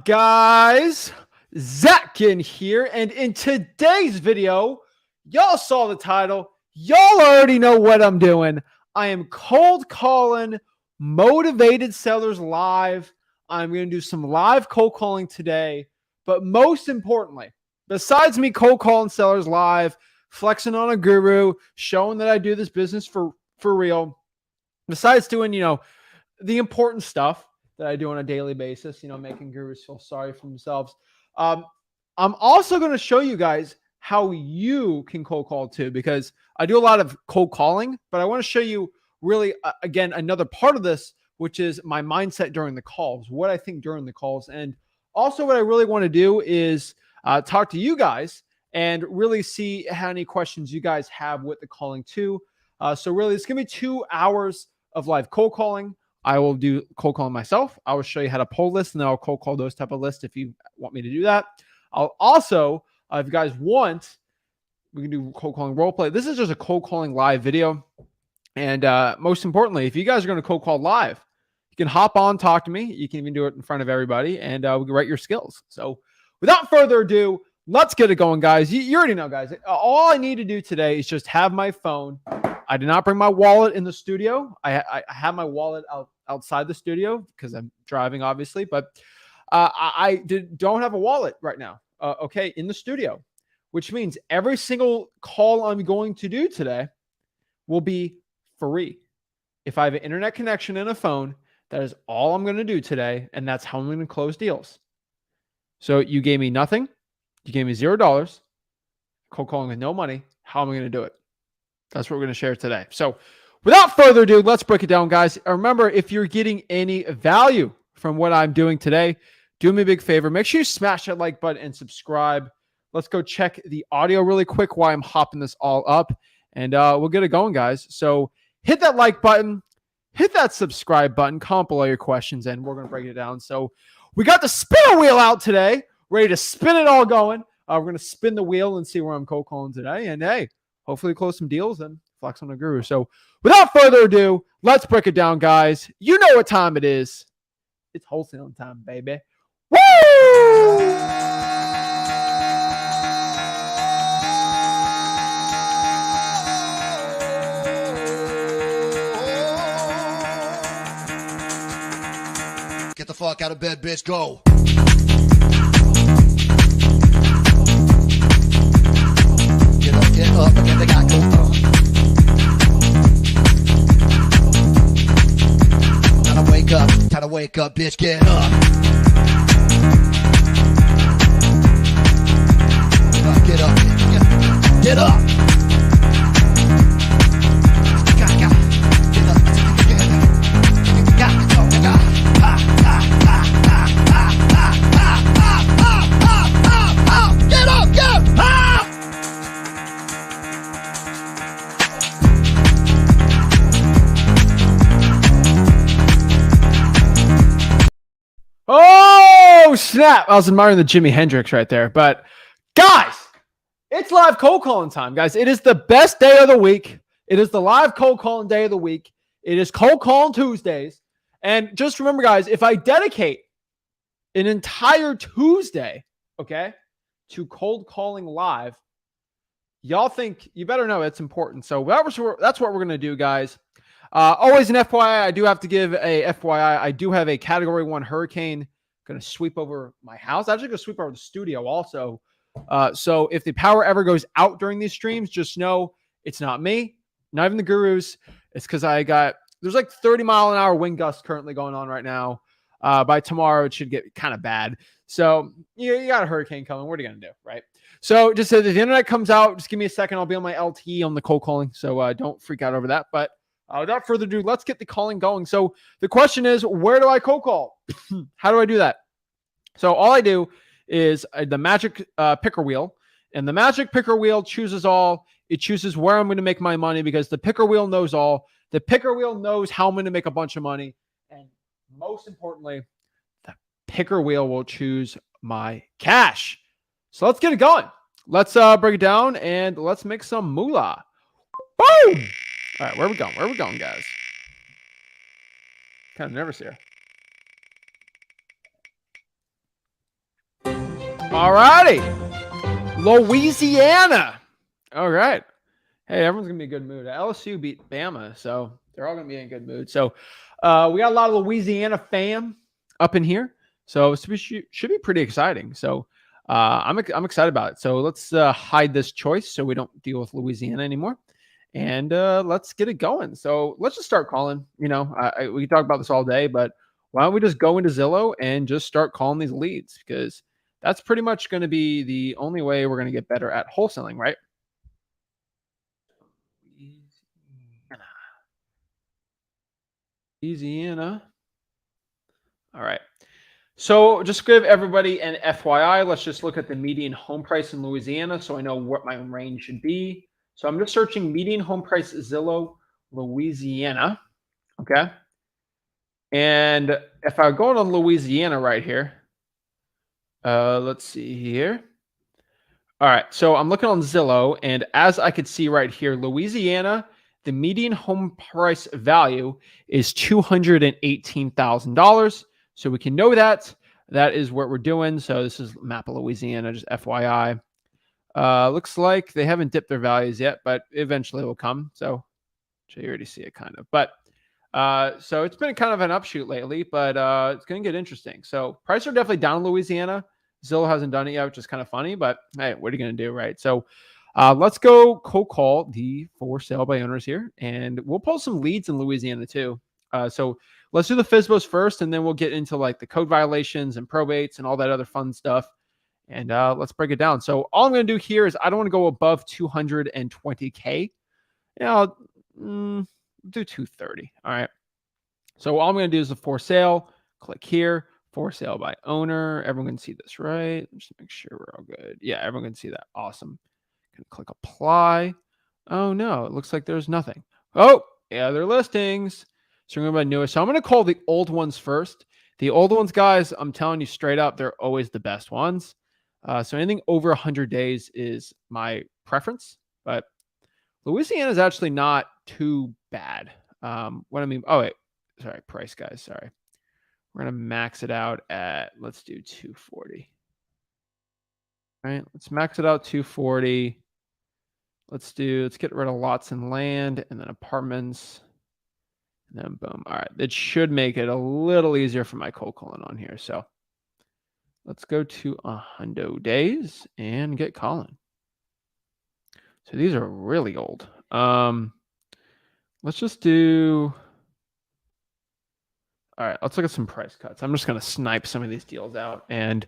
Guys, Zach Ginn here, and in today's video, y'all saw the title, y'all already know what I'm doing. I am cold calling motivated sellers live. I'm going to do some live cold calling today, but most importantly, besides me cold calling sellers live, flexing on a guru, showing that I do this business for real, besides doing, the important stuff that I do on a daily basis, making gurus feel sorry for themselves. I'm also going to show you guys how you can cold call too, because I do a lot of cold calling, but I want to show you really, again, another part of this, which is my mindset during the calls, what I think during the calls. And also what I really want to do is talk to you guys and really see how many questions you guys have with the calling too. So really, it's going to be 2 hours of live cold calling. I will do cold calling myself. I will show you how to pull lists, and then I'll cold call those type of lists if you want me to do that. I'll also, if you guys want, we can do cold calling role play. This is just a cold calling live video. And most importantly, if you guys are going to cold call live, you can hop on, talk to me. You can even do it in front of everybody, and we can write your skills. So without further ado, let's get it going, guys. You already know, guys. All I need to do today is just have my phone. I did not bring my wallet in the studio. I have my wallet outside the studio because I'm driving, obviously, but I don't have a wallet right now, okay, in the studio, which means every single call I'm going to do today will be free. If I have an internet connection and a phone, that is all I'm going to do today, and that's how I'm going to close deals. So you gave me nothing. You gave me $0, cold calling with no money. How am I going to do it? That's what we're going to share today. So without further ado, let's break it down, guys. Remember, if you're getting any value from what I'm doing today, do me a big favor. Make sure you smash that like button and subscribe. Let's go check the audio really quick while I'm hopping this all up, and we'll get it going, guys. So hit that like button, hit that subscribe button, comment below your questions, and we're going to break it down. So we got the spinner wheel out today, ready to spin it all going. We're going to spin the wheel and see where I'm cold calling today. And hey, hopefully close some deals and flex on the guru. So without further ado, let's break it down, guys. You know what time it is. It's wholesaling time, baby. Woo! Get the fuck out of bed, bitch. Go. Get up, and get the guy go. Time to wake up, bitch. Get up. Get up. Get up. Oh, snap. I was admiring the Jimi Hendrix right there. But guys, it's live cold calling time, guys. It is the best day of the week. It is the live cold calling day of the week. It is cold calling Tuesdays. And just remember, guys, if I dedicate an entire Tuesday, okay, to cold calling live, y'all think you better know it's important. So that's what we're going to do, guys. Always an FYI. I do have to give a FYI. I do have a Category 1 hurricane going to sweep over my house. Actually going to sweep over the studio also. So if the power ever goes out during these streams, just know it's not me, not even the gurus. It's because there's like 30-mile-an-hour wind gusts currently going on right now. By tomorrow, it should get kind of bad. So you got a hurricane coming. What are you going to do, right? So just if the internet comes out, just give me a second. I'll be on my LTE on the cold calling. So don't freak out over that. But without further ado, let's get the calling going. So the question is, where do I cold call? How do I do that? So all I do is the magic picker wheel. And the magic picker wheel chooses all. It chooses where I'm going to make my money because the picker wheel knows all. The picker wheel knows how I'm going to make a bunch of money. And most importantly, the picker wheel will choose my cash. So let's get it going. Let's break it down and let's make some moolah. Boom! All right, where are we going? Where are we going, guys? Kind of nervous here. All righty. Louisiana. All right. Hey, everyone's going to be in a good mood. LSU beat Bama, so they're all going to be in a good mood. So we got a lot of Louisiana fam up in here. So it should be pretty exciting. So I'm excited about it. So let's hide this choice so we don't deal with Louisiana anymore. And let's get it going. So let's just start calling. You know, we can talk about this all day, but why don't we just go into Zillow and just start calling these leads? Because that's pretty much going to be the only way we're going to get better at wholesaling, right? Louisiana. All right. So just give everybody an FYI. Let's just look at the median home price in Louisiana so I know what my range should be. So I'm just searching median home price Zillow, Louisiana. Okay. And if I go to Louisiana right here, let's see here. All right. So I'm looking on Zillow, and as I could see right here, Louisiana, the median home price value is $218,000. So we can know that. That is what we're doing. So this is map of Louisiana, just FYI. Looks like they haven't dipped their values yet, but eventually it will come. So you already see it kind of. But so it's been kind of an upshoot lately, but it's going to get interesting. So prices are definitely down in Louisiana. Zillow hasn't done it yet, which is kind of funny, but hey, what are you going to do, right? So let's go cold call the for sale by owners here, and we'll pull some leads in Louisiana too. So let's do the FSBOs first, and then we'll get into like the code violations and probates and all that other fun stuff. And let's break it down. So all I'm going to do here is I don't want to go above 220K. I'll do 230. All right. So all I'm going to do is a for sale. Click here. For sale by owner. Everyone can see this, right? Just make sure we're all good. Yeah, everyone can see that. Awesome. Gonna click apply. Oh no, it looks like there's nothing. Oh, yeah, they're listings. So we're going to newest. So I'm going to call the old ones first. The old ones, guys, I'm telling you straight up, they're always the best ones. So anything over 100 days is my preference. But Louisiana is actually not too bad. What I mean, oh wait, sorry, price, guys, sorry. We're going to max it out at, let's do 240. All right, let's max it out 240. Let's get rid of lots and land and then apartments. And then boom. All right, that should make it a little easier for my cold calling on here. So let's go to 100 days and get calling. So these are really old. Let's just do... All right, let's look at some price cuts. I'm just going to snipe some of these deals out. And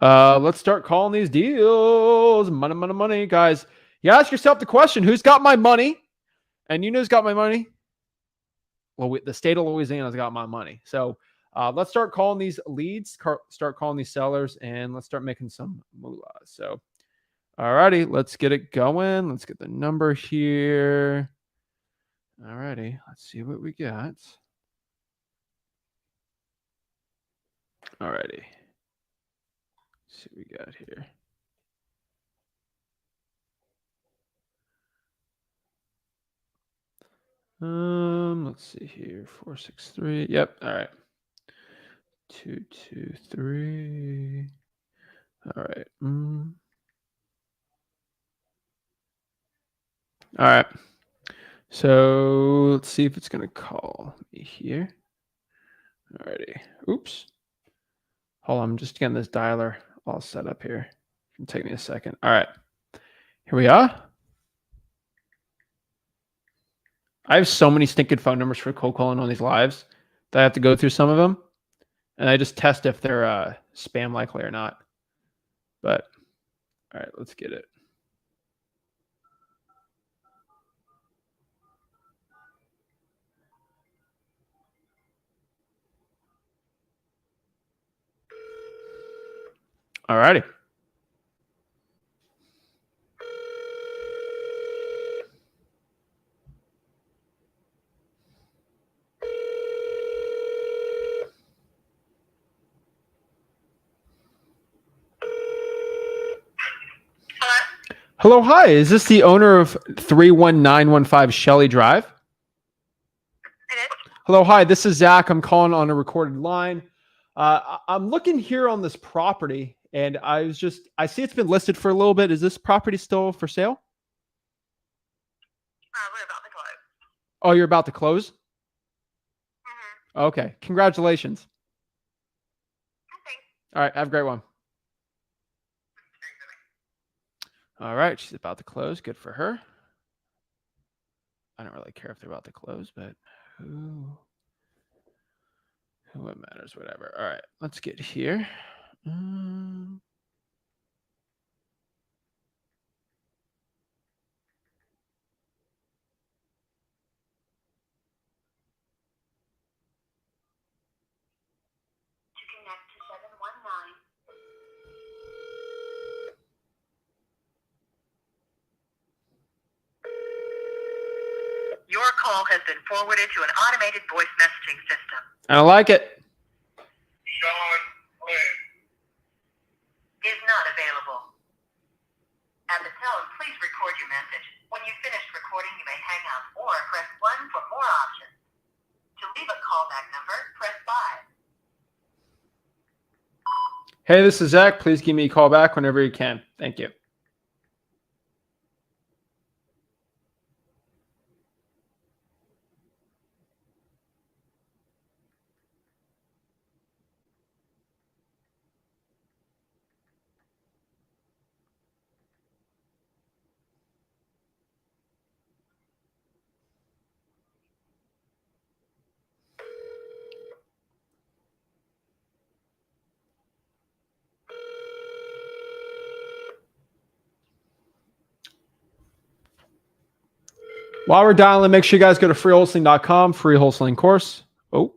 let's start calling these deals. Money, money, money. Guys, you ask yourself the question, who's got my money? And you know who's got my money? Well, the state of Louisiana's got my money. So let's start calling these leads, start calling these sellers, and let's start making some moolah. So, all righty, let's get it going. Let's get the number here. All righty, let's see what we got. All righty. Let's see what we got here. Let's see here. 463. Yep. All right. 223. All right. All right. So let's see if it's gonna call me here. All righty. Oops. Hold on. I'm just getting this dialer all set up here. It'll take me a second. All right. Here we are. I have so many stinking phone numbers for cold calling on these lives that I have to go through some of them. And I just test if they're spam likely or not. But, all right, let's get it. All righty. Hello, hi. Is this the owner of 31915 Shelley Drive? It is. Hello, hi. This is Zach. I'm calling on a recorded line. I'm looking here on this property, And I see it's been listed for a little bit. Is this property still for sale? We're about to close. Oh, you're about to close? Mm-hmm. Okay. Congratulations. Thanks. All right. Have a great one. All right. She's about to close. Good for her. I don't really care if they're about to close, but what matters, whatever. All right. Let's get here. To connect to 719. Your call has been forwarded to an automated voice messaging system. I don't like it. Sean Flynn is not available. At the tone, please record your message. When you've finished recording, you may hang up or press 1 for more options. To leave a callback number, press 5. Hey, this is Zach. Please give me a call back whenever you can. Thank you. While we're dialing, make sure you guys go to freewholesaling.com, free wholesaling course. Oh,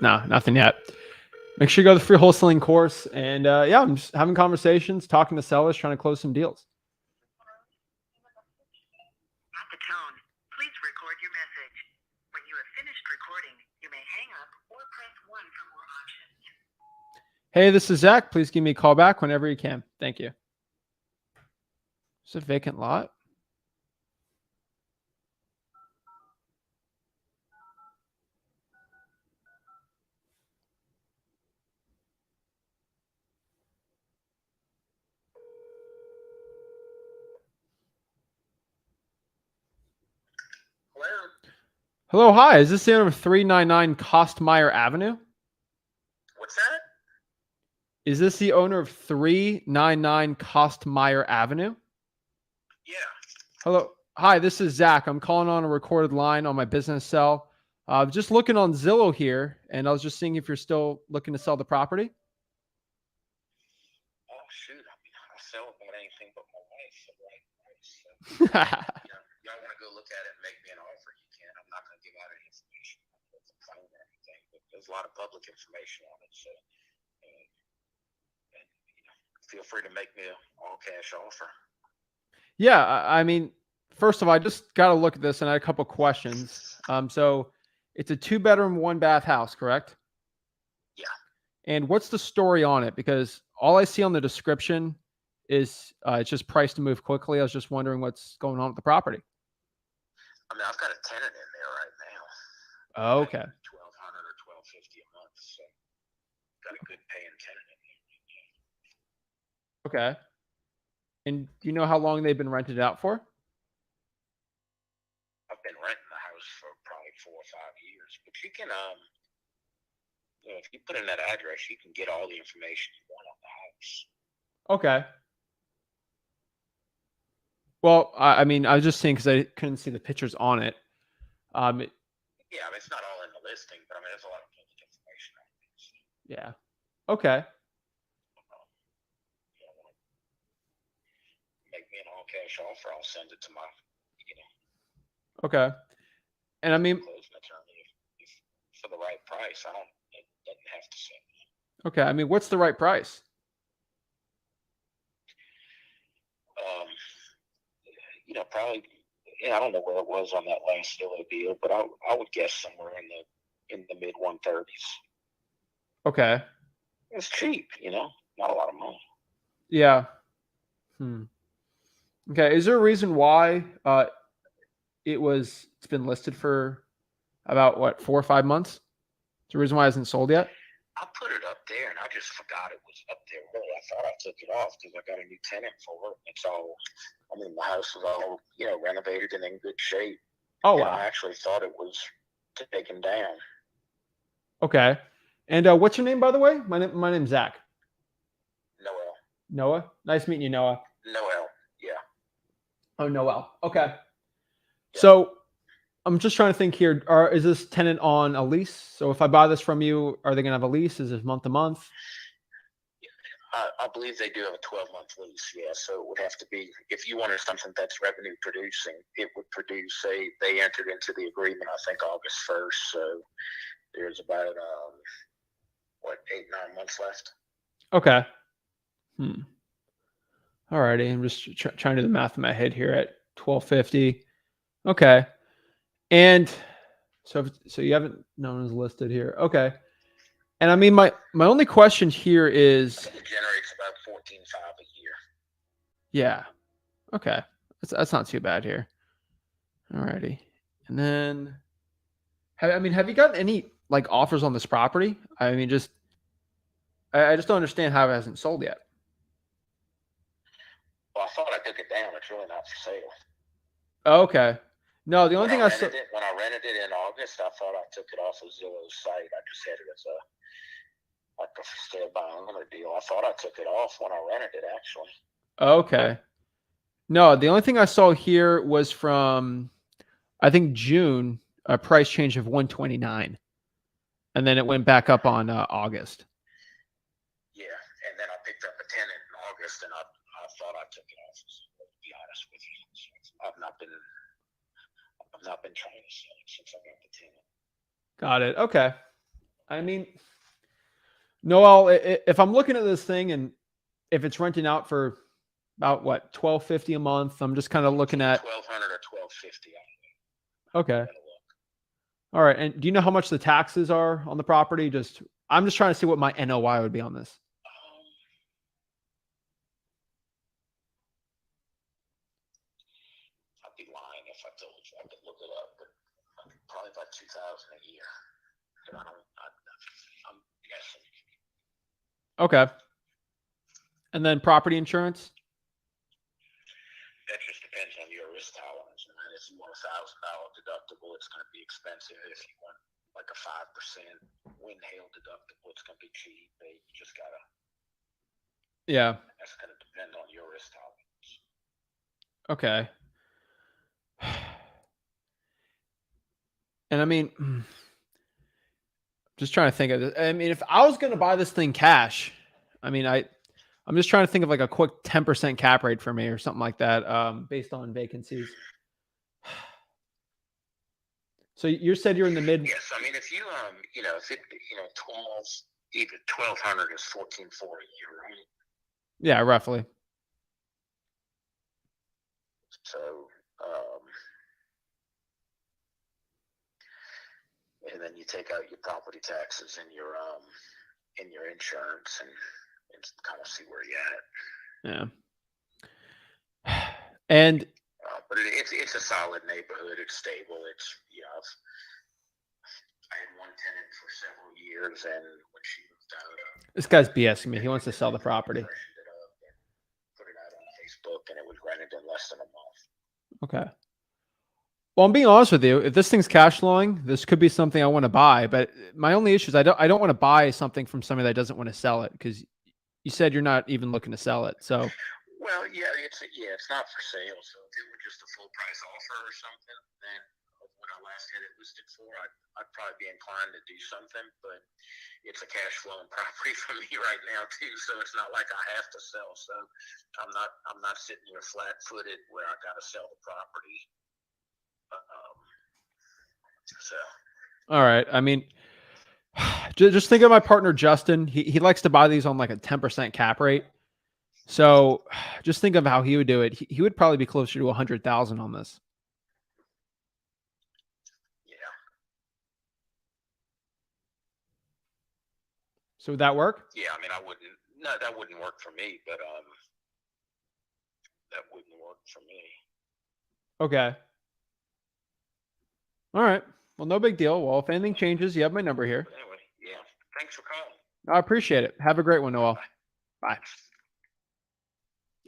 no, nothing yet. Make sure you go to the free wholesaling course. And yeah, I'm just having conversations, talking to sellers, trying to close some deals. At the tone, please record your message. When you have finished recording, you may hang up or press 1 for more options. Hey, this is Zach. Please give me a call back whenever you can. Thank you. It's a vacant lot. Hello, hi. Is this the owner of 399 Kostmeyer Avenue? What's that? Is this the owner of 399 Kostmeyer Avenue? Yeah. Hello. Hi, this is Zach. I'm calling on a recorded line on my business cell. Just looking on Zillow here, and I was just seeing if you're still looking to sell the property. Oh shoot! I mean, I'll sell about anything but my wife for the right price. So, y'all want to go look at it and make me an offer? You can. I'm not going to give out any information on the phone or anything, but there's a lot of public information on it. So, and, feel free to make me an all-cash offer. Yeah, I mean, first of all, I just got to look at this, and I had a couple questions. So it's a 2-bedroom, 1-bath house, correct? Yeah. And what's the story on it? Because all I see on the description is it's just priced to move quickly. I was just wondering what's going on with the property. I mean, I've got a tenant in there right now. Oh, okay. $1,200 or $1,250 a month. So, got a good paying tenant in there. Okay. And do you know how long they've been rented out for? I've been renting the house for probably 4 or 5 years, but you can, if you put in that address, you can get all the information you want on the house. Okay. Well, I mean, I was just saying because I couldn't see the pictures on it. Yeah, I mean, it's not all in the listing, but I mean, there's a lot of public information on this. Yeah. Okay. Make me an all-cash offer. I'll send it to my, Okay. And I mean, closing attorney. If for the right price, it doesn't have to send it. okay. I mean, what's the right price? Probably. Yeah, I don't know where it was on that last Zillow deal, but I would guess somewhere in the mid 130s. Okay. It's cheap, not a lot of money. Yeah. Okay. Is there a reason why it's been listed for about 4 or 5 months? Is there a reason why it hasn't sold yet? I put it up up there, and I just forgot it was up there. Really, I thought I took it off because I got a new tenant for it. It's all, I mean, the house is all, renovated and in good shape. Oh, And wow. I actually thought it was taken down. Okay. And what's your name, by the way? My name's Zach. Noel. Noah. Nice meeting you, Noah. Noel. Yeah. Oh, Noel. Okay. So I'm just trying to think here. Is this tenant on a lease? So if I buy this from you, are they going to have a lease? Is it month to month? I believe they do have a 12-month lease, yeah. So it would have to be, if you wanted something that's revenue producing, it would produce, they entered into the agreement, I think, August 1st. So there's about, 8-9 months left. Okay. All righty. I'm just trying to do the math in my head here at 1250. Okay. And so you haven't known as listed here. Okay. And I mean, my only question here is, It generates about $14,500 a year. yeah. Okay. That's not too bad here. All righty. And then, have you gotten any like offers on this property? I mean, I just don't understand how it hasn't sold yet. Well, I thought I took it down. It's really not for sale. Okay. No, the only thing I saw. When I rented it in August, I thought I took it off of Zillow's site. I just had it as a for sale by owner deal. I thought I took it off when I rented it, actually. Okay. No, the only thing I saw here was from, I think, June, a price change of 129, and then it went back up on August. Yeah, and then I picked up a tenant in August, and I thought I took it off. To be honest with you, I've not been trying to sell it since I got the tenant. Got it. Okay. I mean, Noel, if I'm looking at this thing and if it's renting out for about what, $1,250 a month, I'm just kind of looking at $1,200 or $1,250. Okay. All right. And do you know how much the taxes are on the property? I'm just trying to see what my NOI would be on this. I'd be lying if I told you. I could look it up, but probably about $2,000 a year. I'm guessing. Okay. And then property insurance? That just depends on your risk tolerance. And if you want $1,000 deductible, it's going to be expensive. If you want like a 5% wind hail deductible, it's going to be cheap. You just gotta. Yeah. That's going to depend on your risk tolerance. Okay. And I mean, just trying to think of this. I mean, if I was going to buy this thing cash, I mean, I'm just trying to think of like a quick 10% cap rate for me or something like that, based on vacancies. So you said you're in the mid. Yes, I mean, if you if it 1,200 is $14,400 a year, right? Yeah, roughly. So, and then you take out your property taxes and your insurance and kind of see where you're at. Yeah. And but it's a solid neighborhood. It's stable. It's I had one tenant for several years, and when she moved out, this guy's BSing me. He wants to sell the property. Put it out on Facebook, and it was rented in less than a month. Okay. Well, I'm being honest with you. If this thing's cash flowing, this could be something I want to buy. But my only issue is I don't want to buy something from somebody that doesn't want to sell it, because you said you're not even looking to sell it. So. Well, it's not for sale. So if it were just a full price offer or something, then what I last had it listed for, I'd probably be inclined to do something. But it's a cash flowing property for me right now too, so it's not like I have to sell. So I'm not sitting here flat footed where I got to sell the property. All right. I mean, just think of my partner Justin. He likes to buy these on like a 10% cap rate. So just think of how he would do it. He would probably be closer to 100,000 on this. Yeah. So would that work? Yeah, I mean, that wouldn't work for me, but that wouldn't work for me. Okay. All right. Well, no big deal. Well, if anything changes, you have my number here. But anyway, yeah. Thanks for calling. I appreciate it. Have a great one, Noel. Bye.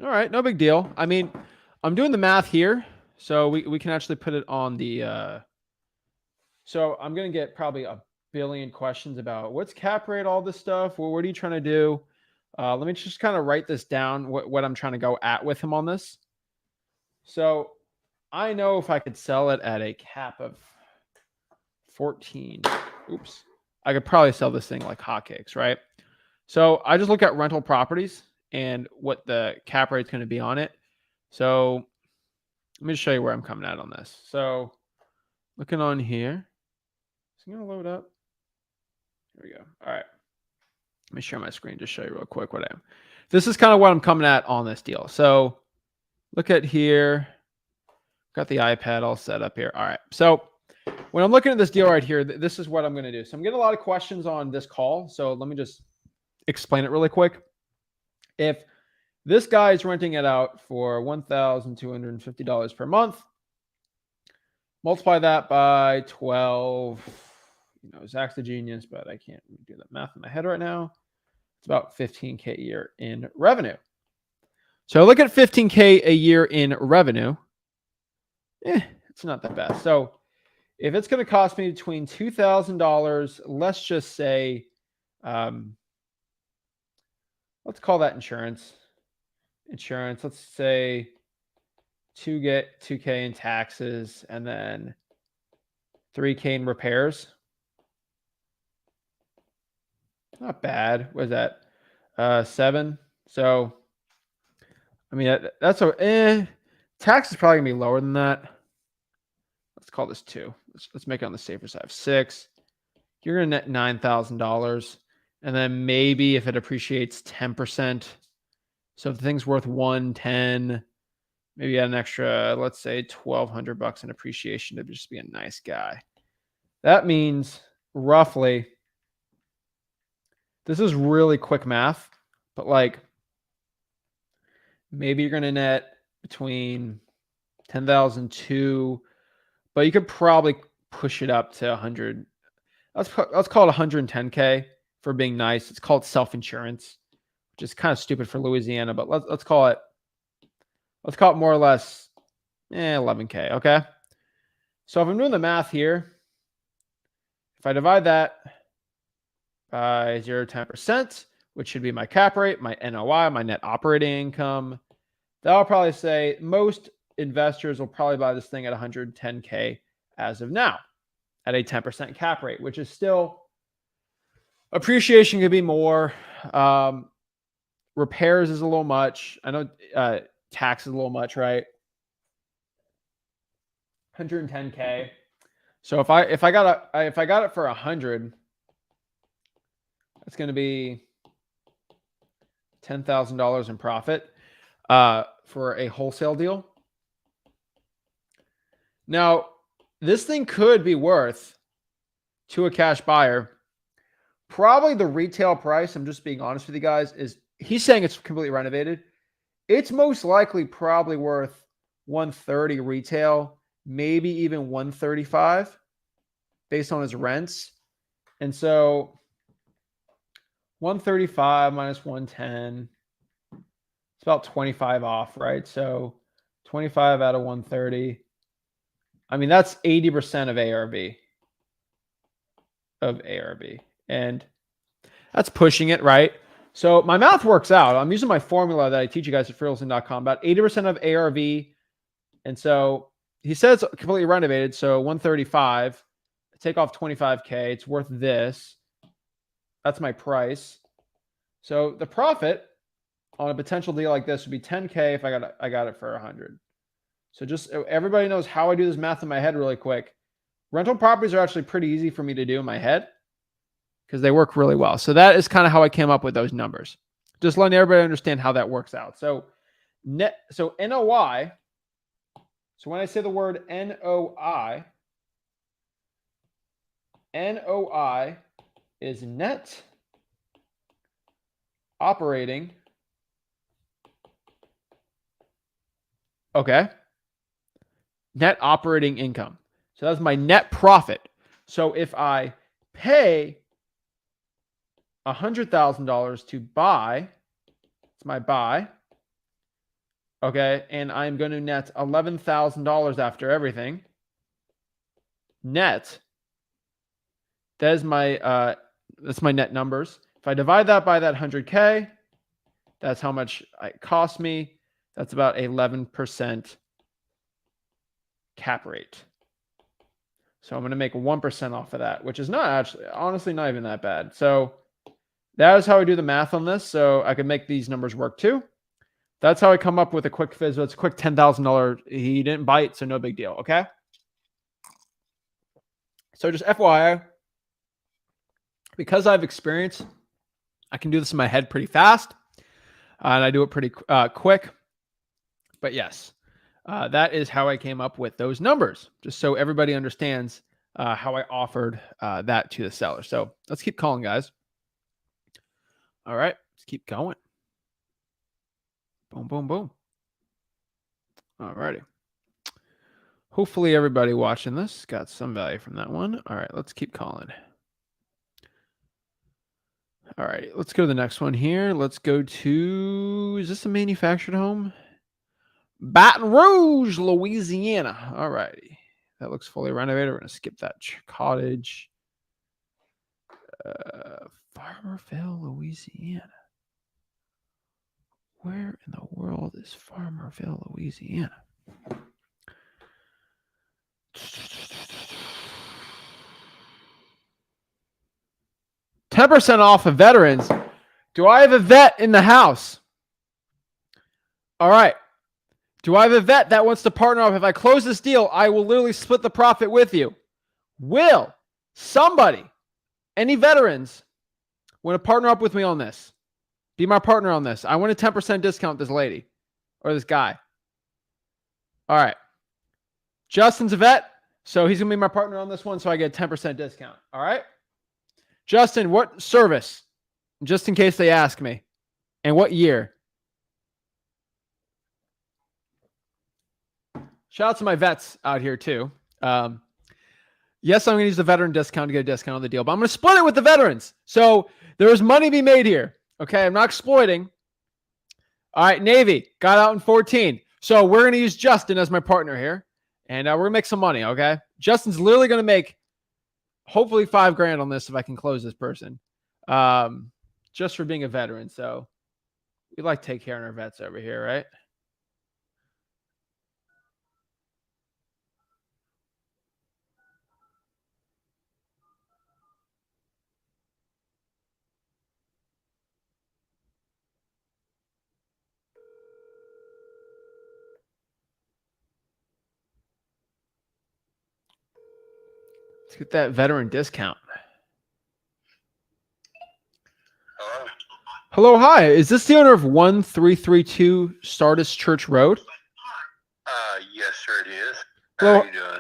All right, no big deal. I mean, I'm doing the math here, so we can actually put it on the. So I'm gonna get probably a billion questions about what's cap rate, all this stuff. Well, what are you trying to do? Let me just kind of write this down. What I'm trying to go at with him on this. So I know if I could sell it at a cap of 14, oops, I could probably sell this thing like hotcakes, right? So I just look at rental properties and what the cap rate is going to be on it. So let me just show you where I'm coming at on this. So looking on here, is it going to load up? Here we go. All right. Let me share my screen, just show you real quick what I am. This is kind of what I'm coming at on this deal. So look at here. Got the iPad all set up here. All right. So when I'm looking at this deal right here, this is what I'm going to do. So I'm getting a lot of questions on this call. So let me just explain it really quick. If this guy is renting it out for $1,250 per month, multiply that by 12. You know, Zach's the genius, but I can't do the math in my head right now. It's about 15K a year in revenue. So look at 15K a year in revenue. It's not that bad. So if it's going to cost me between $2,000, let's just say, let's call that insurance. Let's say 2K in taxes and then 3K in repairs. Not bad. What is that? 7. So, I mean, that's tax is probably gonna be lower than that. Let's call this 2. Let's make it on the safer side. 6. You're gonna net $9,000, and then maybe if it appreciates 10%. So if the thing's worth 110, maybe add an extra, let's say $1,200 in appreciation to just be a nice guy. That means roughly. This is really quick math, but like maybe you're going to net between 10,002, but you could probably push it up to 100. Let's call it 110K for being nice. It's called self-insurance, which is kind of stupid for Louisiana, but let's call it more or less 11K. Okay. So if I'm doing the math here, if I divide that by 0 to 10%, which should be my cap rate, my NOI, my net operating income, that'll probably say most investors will probably buy this thing at 110K as of now at a 10% cap rate, which is still appreciation could be more. Repairs is a little much. I know tax is a little much, right? 110K. So if I got it for 100, that's going to be $10,000 in profit for a wholesale deal. Now, this thing could be worth to a cash buyer. Probably the retail price, I'm just being honest with you guys, is he's saying it's completely renovated. It's most likely probably worth 130 retail, maybe even 135 based on his rents. And so 135 minus 110, it's about 25 off, right? So 25 out of 130. I mean, that's 80% of ARV. And that's pushing it, right? So my math works out. I'm using my formula that I teach you guys at freeholding.com, about 80% of ARV. And so he says completely renovated. So 135, take off 25K. It's worth this. That's my price. So the profit on a potential deal like this would be 10K if I got it for 100. So just everybody knows how I do this math in my head really quick. Rental properties are actually pretty easy for me to do in my head because they work really well. So that is kind of how I came up with those numbers. Just letting everybody understand how that works out. So NOI. So when I say the word NOI is net operating. Okay. Net operating income. So that's my net profit. So if I pay $100,000 to buy. It's my buy. Okay. And I'm going to net $11,000 after everything. Net. That's my net numbers. If I divide that by that 100K, that's how much it cost me. That's about 11% cap rate. So I'm going to make 1% off of that, which is not actually, honestly, not even that bad. So that is how I do the math on this. So I can make these numbers work too. That's how I come up with a quick fizz. It's a quick $10,000. He didn't bite, so no big deal. Okay. So just FYI, because I have experience, I can do this in my head pretty fast, and I do it pretty quick. But yes, that is how I came up with those numbers, just so everybody understands how I offered that to the seller. So let's keep calling, guys. All right, let's keep going. Boom, boom, boom. All righty. Hopefully everybody watching this got some value from that one. All right, let's keep calling. All right, let's go to the next one here. Let's go to, is this a manufactured home? Baton Rouge, Louisiana. All righty. That looks fully renovated. We're going to skip that cottage. Farmerville, Louisiana. Where in the world is Farmerville, Louisiana? $10% off of veterans. Do I have a vet in the house? All right. Do I have a vet that wants to partner up? If I close this deal, I will literally split the profit with you. Will somebody, any veterans, want to partner up with me on this? Be my partner on this. I want a 10% discount this lady or this guy. All right. Justin's a vet, so he's going to be my partner on this one, so I get a 10% discount. All right. Justin, what service? Just in case they ask me. And what year? Shout out to my vets out here too. Yes, I'm going to use the veteran discount to get a discount on the deal, but I'm going to split it with the veterans. So there's money to be made here. Okay, I'm not exploiting. All right, Navy got out in 14. So we're going to use Justin as my partner here, and we're going to make some money, okay? Justin's literally going to make hopefully $5,000 on this if I can close this person, just for being a veteran. So we like to take care of our vets over here, right? Let's get that veteran discount. Hello? Hello, hi. Is this the owner of 1332 Stardust Church Road? Yes, sir, it is. Hello. How are you doing?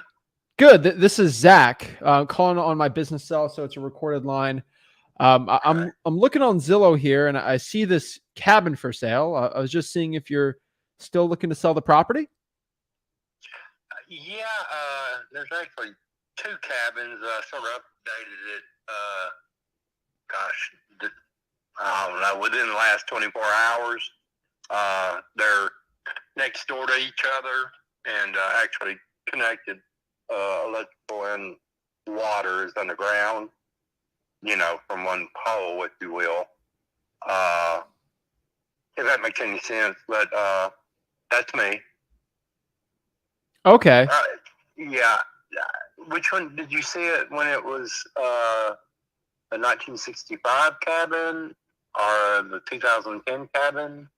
Good. This is Zach calling on my business cell, so it's a recorded line. I'm looking on Zillow here, and I see this cabin for sale. I was just seeing if you're still looking to sell the property. Yeah, there's actually two cabins. Sort of updated it. I don't know, within the last 24 hours. They're next door to each other and actually connected. Electrical and water is underground, from one pole, if you will. If that makes any sense, but that's me. Okay. Yeah. Which one did you see it when it was the 1965 cabin or the 2010 cabin?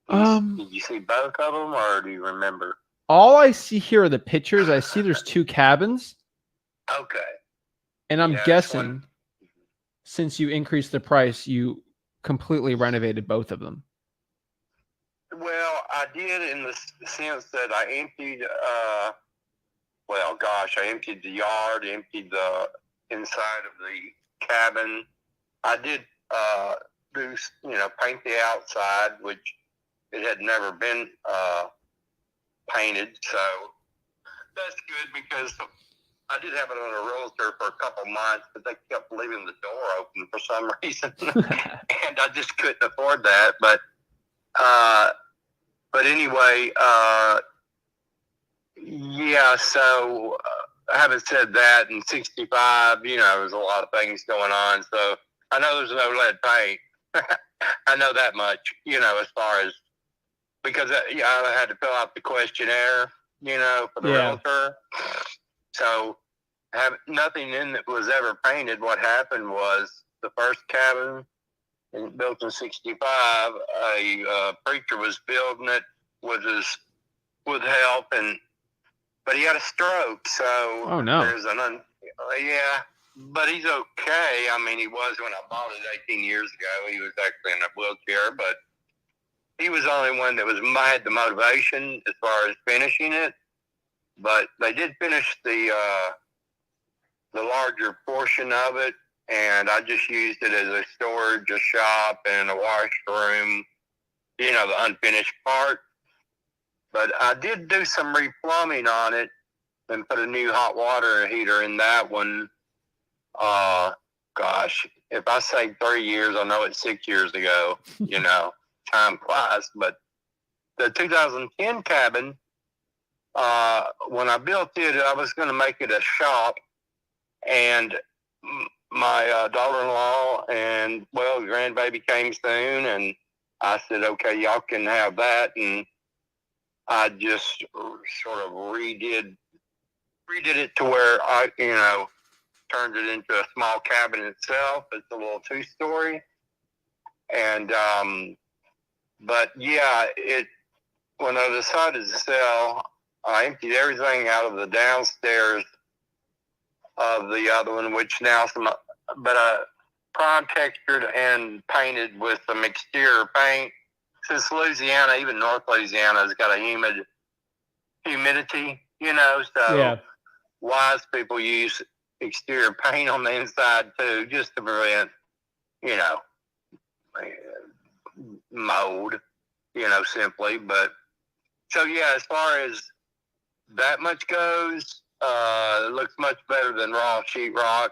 Did you see both of them, or do you remember? All I see here are the pictures. I see there's two cabins. Okay. And I'm guessing since you increased the price, you completely renovated both of them. Well, I did in the sense that I emptied, I emptied the yard, emptied the inside of the cabin. I did do, paint the outside, which it had never been painted. So that's good because I did have it on a realtor for a couple months, but they kept leaving the door open for some reason, and I just couldn't afford that. But anyway, yeah. So having said that, in '65, there's a lot of things going on. So I know there's no lead paint. I know that much. As far as because I had to fill out the questionnaire, for the realtor. So nothing in it was ever painted. What happened was the first cabin built in '65, a preacher was building it with help, but he had a stroke. So oh no, there's yeah, but he's okay. I mean, he was when I bought it 18 years ago. He was actually in a wheelchair, but he was the only one that had the motivation as far as finishing it. But they did finish the larger portion of it, and I just used it as a storage, a shop, and a washroom, the unfinished part. But I did do some replumbing on it and put a new hot water heater in that one. Gosh, if I say 3 years, I know it's 6 years ago, time flies. But the 2010 cabin, when I built it, I was going to make it a shop. And my daughter-in-law and, grandbaby came soon, and I said, okay, y'all can have that. And I just sort of redid it to where I, turned it into a small cabin itself. It's a little 2-story. And, but yeah, when I decided to sell, I emptied everything out of the downstairs of the other one, which now prime textured and painted with some exterior paint. Since Louisiana, even North Louisiana, has got a humidity, so wise people use exterior paint on the inside too, just to prevent, mold, simply. But so yeah, as far as that much goes, it looks much better than raw sheetrock,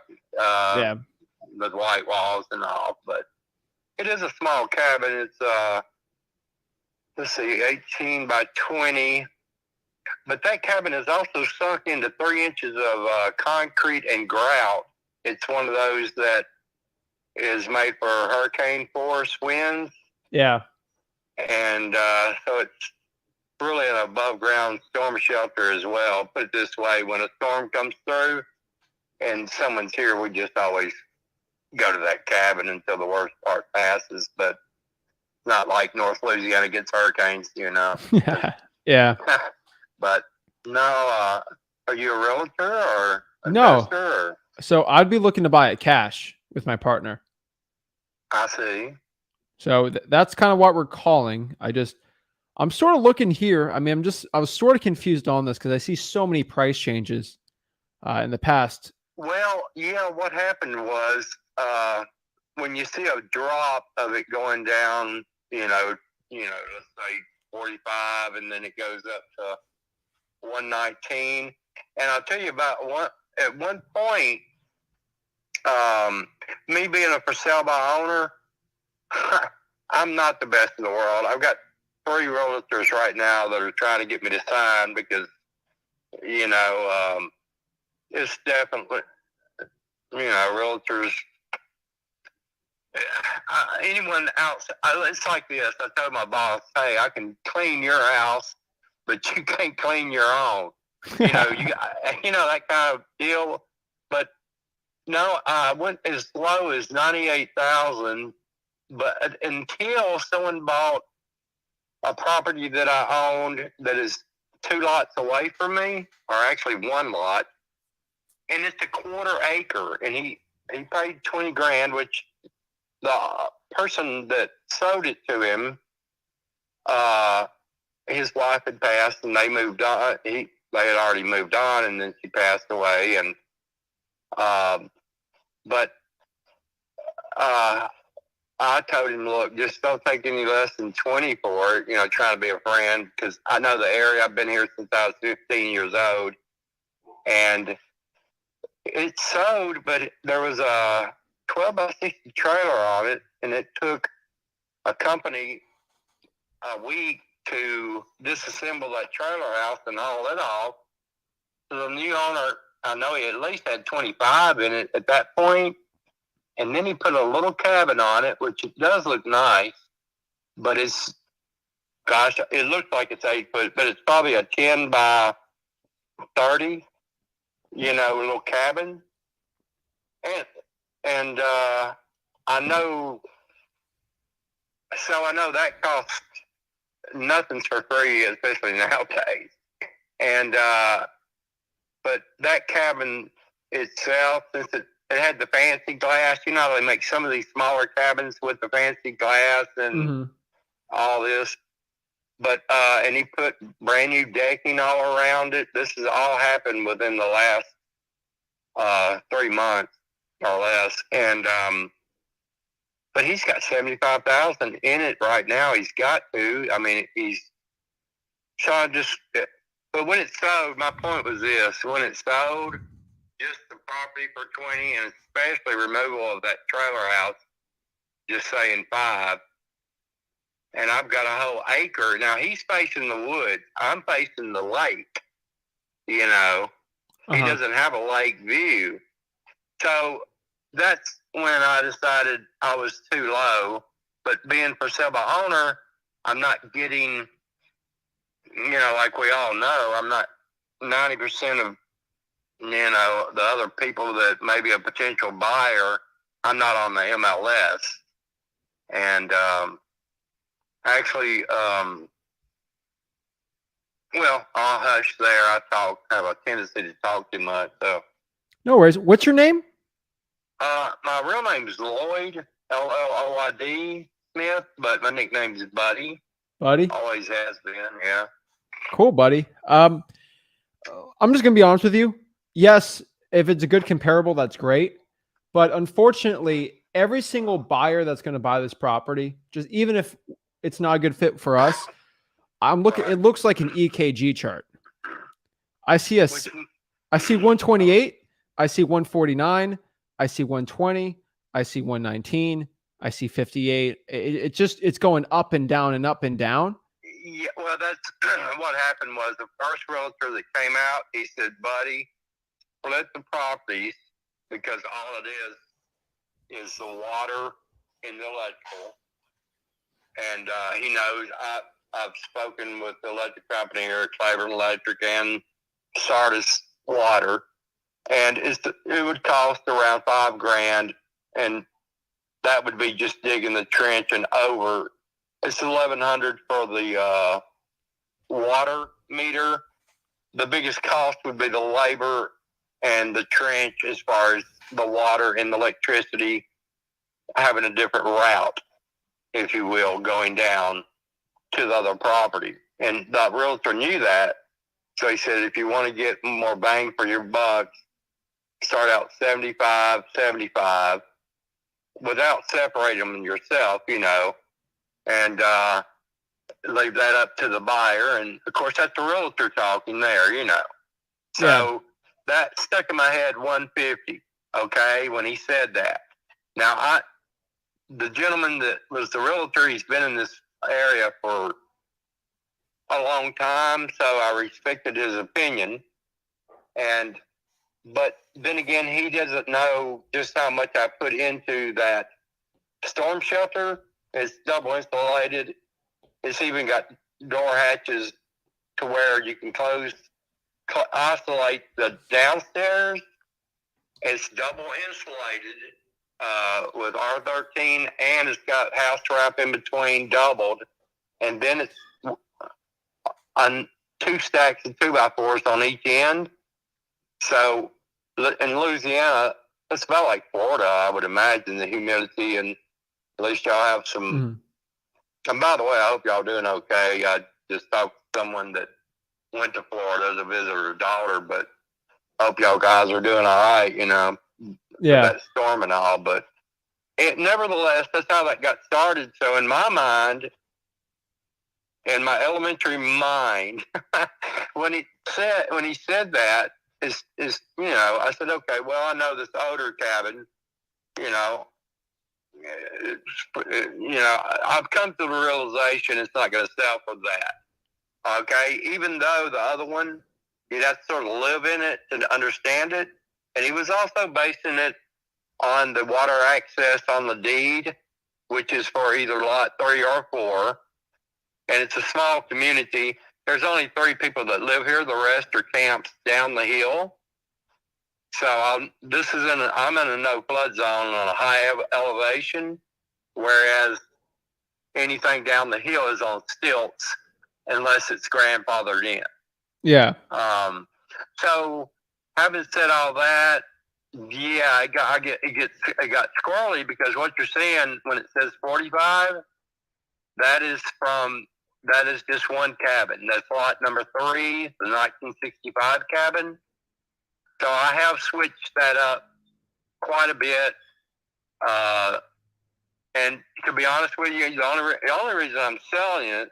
with white walls and all. But it is a small cabin. It's let's see, 18 by 20. But that cabin is also sunk into 3 inches of concrete and grout. It's one of those that is made for hurricane force winds. Yeah. And so it's really an above ground storm shelter as well. Put it this way, when a storm comes through and someone's here, we just always go to that cabin until the worst part passes. But not like North Louisiana gets hurricanes, Yeah. But no, are you a realtor or No. investor? Or? So I'd be looking to buy it cash with my partner. I see. So that's kind of what we're calling. I'm sort of looking here. I mean, I was sort of confused on this because I see so many price changes in the past. Well, yeah, what happened was when you see a drop of it going down, let's say 45, and then it goes up to 119. And I'll tell you about at one point, me being a for sale by owner, I'm not the best in the world. I've got 3 realtors right now that are trying to get me to sign because, it's definitely, realtors, anyone else, it's like this. I told my boss, hey, I can clean your house, but you can't clean your own. That kind of deal. But no, I went as low as 98,000. But until someone bought a property that I owned that is 2 lots away from me, or actually 1 lot, and it's a 1/4 acre, and he paid 20 grand, which the person that sold it to him, his wife had passed, and they moved on. They had already moved on, and then she passed away. And I told him, look, just don't take any less than 20 for it. Trying to be a friend, because I know the area. I've been here since I was 15 years old, and It sold, but there was a 12 by 60 trailer on it, and it took a company a week to disassemble that trailer house and haul it off. So the new owner, I know he at least had 25 in it at that point, and then he put a little cabin on it, which it does look nice, but it's, gosh, it looks like it's 8 foot, but it's probably a 10 by 30, little cabin. And I know that costs nothing's for free, especially nowadays. And but that cabin itself, since it had the fancy glass, they make some of these smaller cabins with the fancy glass and all this. But and he put brand new decking all around it. This has all happened within the last 3 months or less. And but he's got 75,000 in it right now. He's got to. I mean, Sean just. But when it sold, my point was this: when it sold, just the property for 20, and especially removal of that trailer house, just saying 5. And I've got a whole acre. Now he's facing the woods. I'm facing the lake. He doesn't have a lake view. So that's when I decided I was too low. But being for sale by owner, I'm not getting, like we all know, I'm not 90% of, the other people that may be a potential buyer, I'm not on the MLS. And actually, well, I'll hush there. I have a tendency to talk too much. So. No worries. What's your name? My real name is Lloyd, Lloyd Smith, but my nickname is Buddy. Buddy? Always has been, yeah. Cool, buddy. I'm just going to be honest with you. Yes, if it's a good comparable, that's great. But unfortunately, every single buyer that's going to buy this property, just even if it's not a good fit for us, it looks like an EKG chart. I see 128, I see 149, I see 120, I see 119, I see 58. It's going up and down and up and down. Yeah, well, that's what happened was the first realtor that came out, he said, Buddy, split the properties because all it is the water and the electrical. And he knows I've spoken with the electric company here, Claiborne Electric and Sardis Water, and it would cost around $5,000, and that would be just digging the trench and over. It's $1,100 for the water meter. The biggest cost would be the labor and the trench as far as the water and the electricity having a different route, if you will, going down to the other property. And the realtor knew that. So he said, if you want to get more bang for your buck, start out 75, 75 without separating them yourself, and leave that up to the buyer. And of course, that's the realtor talking there, So that stuck in my head 150, okay, when he said that. Now, the gentleman that was the realtor, he's been in this area for a long time, so I respected his opinion. But then again, he doesn't know just how much I put into that storm shelter. It's double insulated. It's even got door hatches to where you can isolate the downstairs. It's double insulated with R13, and it's got house wrap in between, doubled, and then it's on 2 stacks of 2x4s on each end. So in Louisiana, it's about like Florida, I would imagine, the humidity, and at least y'all have some. And by the way, I hope y'all doing okay. I just talked to someone that went to Florida to visit her daughter, but I hope y'all guys are doing all right, Yeah. With that storm and all. But nevertheless, that's how that got started. So in my mind, in my elementary mind, when he said that, I said, okay, well, I know this older cabin, I've come to the realization it's not going to sell for that. Okay, even though the other one, you'd have to sort of live in it to understand it, and he was also basing it on the water access on the deed, which is for either lot 3 or 4, and it's a small community. There's only 3 people that live here. The rest are camps down the hill. So I'm in a no flood zone on a high elevation, whereas anything down the hill is on stilts unless it's grandfathered in. Yeah. So having said all that, yeah, it got squirrely because what you're seeing when it says 45, that is just one cabin. That's lot number 3, the 1965 cabin. So I have switched that up quite a bit. And to be honest with you, the only reason I'm selling it,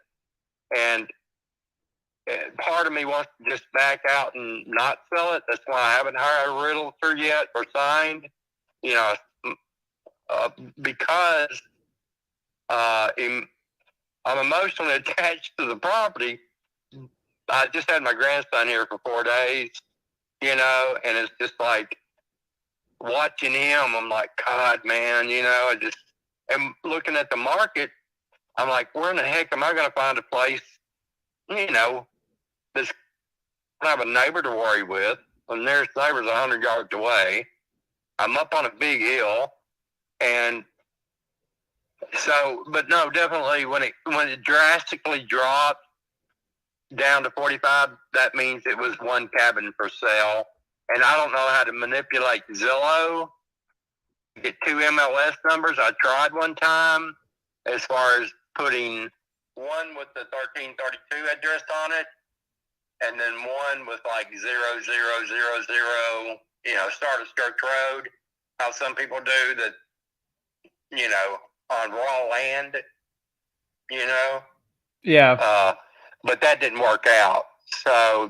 and part of me wants to just back out and not sell it. That's why I haven't hired a realtor yet or signed, because I'm emotionally attached to the property. I just had my grandson here for 4 days, and it's just like watching him. I'm like, God, man, I just am looking at the market. I'm like, where in the heck am I going to find a place, that's I have a neighbor to worry with. The nearest neighbor's 100 yards away. I'm up on a big hill, and so, but no, definitely when it drastically dropped down to 45, that means it was one cabin for sale. And I don't know how to manipulate Zillow, get 2 MLS numbers. I tried one time as far as putting one with the 1332 address on it, and then one with like 0000, start of Skirk Road, how some people do that, on raw land, Yeah. but that didn't work out. So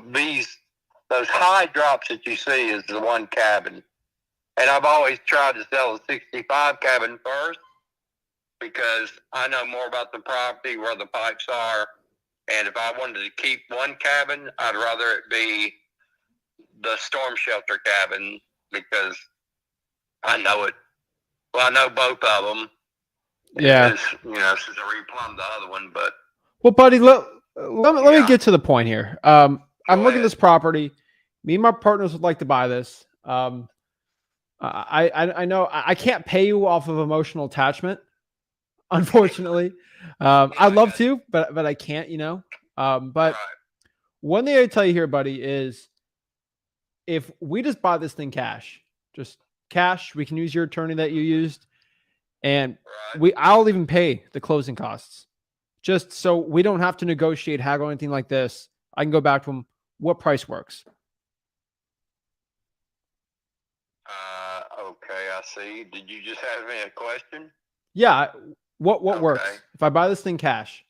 those high drops that you see is the one cabin. And I've always tried to sell the 65 cabin first because I know more about the property, where the pipes are. And if I wanted to keep one cabin, I'd rather it be the storm shelter cabin because I know it. Well, I know both of them. Yeah. Since I replumbed the other one, but. Well, buddy, let me get to the point here. I'm looking at ahead. this property. Me and my partners would like to buy this. I know I can't pay you off of emotional attachment, unfortunately. I'd love to, but I can't, But Right. one thing I tell you here, buddy, is if we just buy this thing cash, we can use your attorney that you used, and Right. I'll even pay the closing costs, just so we don't have to negotiate, haggle, anything like this. I can go back to them. What price works? Okay, I see. Did you just have me a question? Yeah. What Okay. works if I buy this thing cash?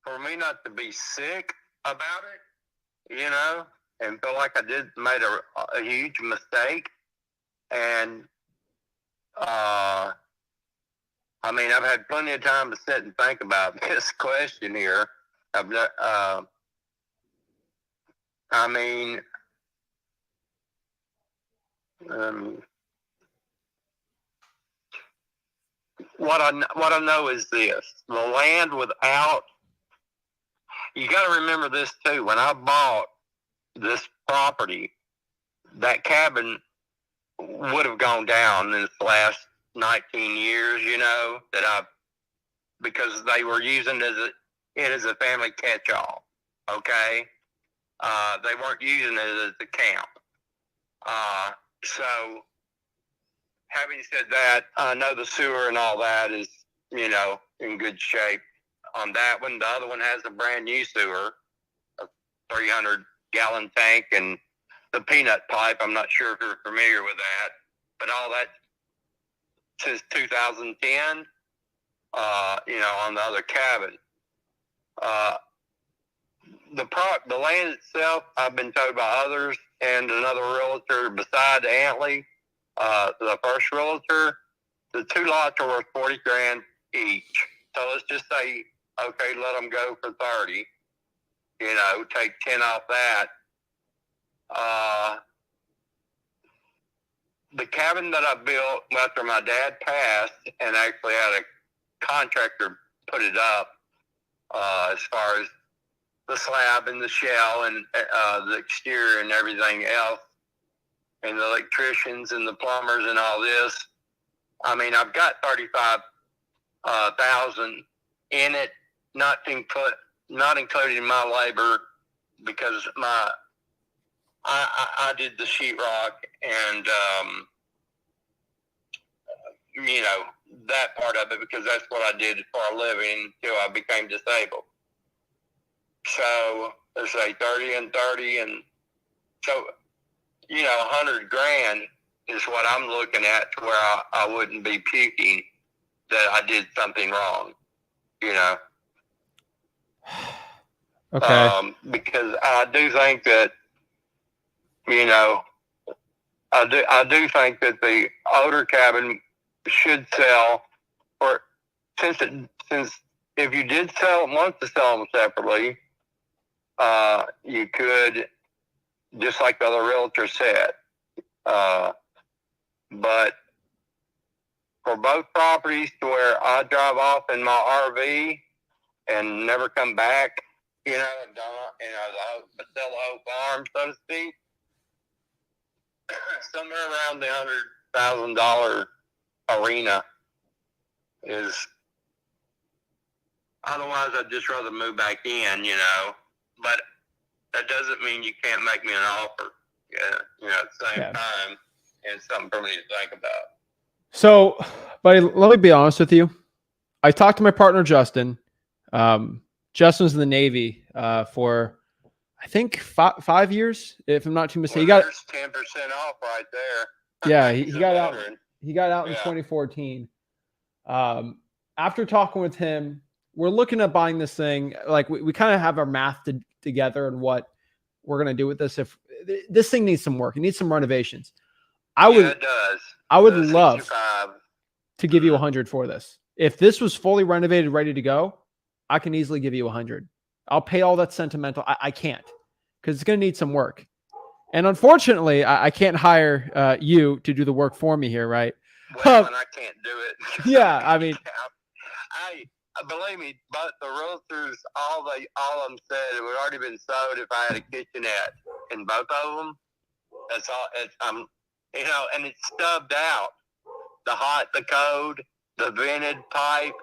For me not to be sick about it, and feel like I made a huge mistake. And, I've had plenty of time to sit and think about this question here. What I know is this: the land without. You got to remember this too. When I bought this property, that cabin would have gone down in the last 19 years. Because they were using it as a family catch-all. Okay, they weren't using it as a camp. So, having said that, I know the sewer and all that is, in good shape on that one. The other one has a brand new sewer, a 300-gallon tank, and the peanut pipe. I'm not sure if you're familiar with that, but all that since 2010, on the other cabin. the land itself, I've been told by others and another realtor beside Antley, the first realtor, the 2 lots are worth $40,000 each. So let's just say, okay, let them go for 30. You know, take 10 off that. The cabin that I built after my dad passed, and actually had a contractor put it up, as far as the slab and the shell and the exterior and everything else, and the electricians and the plumbers and all this. I mean, I've got 35,000 in it, not including my labor, because I did the sheetrock and you know, that part of it, because that's what I did for a living until I became disabled. So let's say 30 and 30, and so, you know, $100,000 is what I'm looking at, to where I wouldn't be puking that I did something wrong, you know. Okay. Because I do think that, you know, I do think that the older cabin should sell, or since if you did want to sell them separately, you could, just like the other realtor said. But for both properties, to where I drive off in my RV and never come back, you know, sell the whole farm, so to speak, somewhere around the $100,000 arena is. Otherwise, I'd just rather move back in, you know. But that doesn't mean you can't make me an offer. Yeah, you know, at the same time, and it's something for me to think about. So, buddy, let me be honest with you. I talked to my partner, Justin. Justin's in the Navy for, I think, 5 years, if I'm not too mistaken. Well, He got 10% off right there. Yeah, he got out. veteran. He got out in Yeah. 2014. After talking with him, we're looking at buying this thing. Like we kind of have our math together and what we're gonna do with this. If this thing needs some work, it needs some renovations. It does. I would The love 65. to give you 100 for this. If this was fully renovated, ready to go, I can easily give you 100. I'll pay all that sentimental. I can't, because it's gonna need some work. And unfortunately, I can't hire you to do the work for me here, right? Well, and I can't do it. Yeah, I mean, I believe me, but the realtors, all of them said it would already been sold if I had a kitchenette in both of them. That's all. You know, and it's stubbed out. The code, the vented pipe,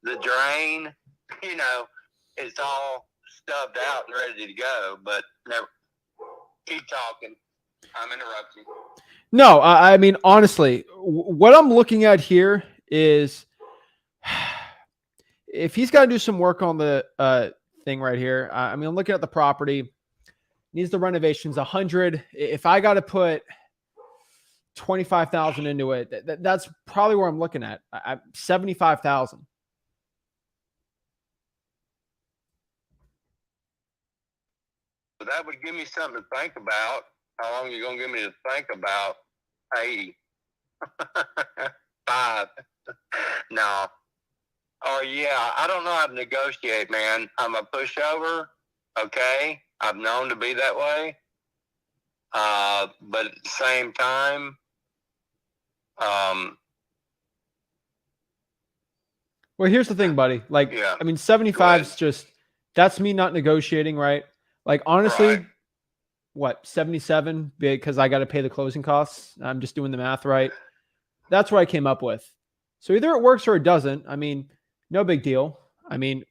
the drain. You know, it's all stubbed out and ready to go. But never. Keep talking. I'm interrupting. No, I mean, honestly, what I'm looking at here is, if he's got to do some work on the thing right here. I mean, I'm looking at the property. Needs the renovations 100. If I got to put 25,000 into it, that's probably where I'm looking at. 75,000. That would give me something to think about. How long are you going to give me to think about? 80. 5. No. Oh, yeah. I don't know how to negotiate, man. I'm a pushover. Okay. I've known to be that way. But at the same time, well, here's the thing, buddy. Like, yeah. I mean, 75 is just, that's me not negotiating, right? Like, honestly, Right. What, 77? Because I got to pay the closing costs. I'm just doing the math right. That's what I came up with. So either it works or it doesn't. I mean, no big deal. I mean,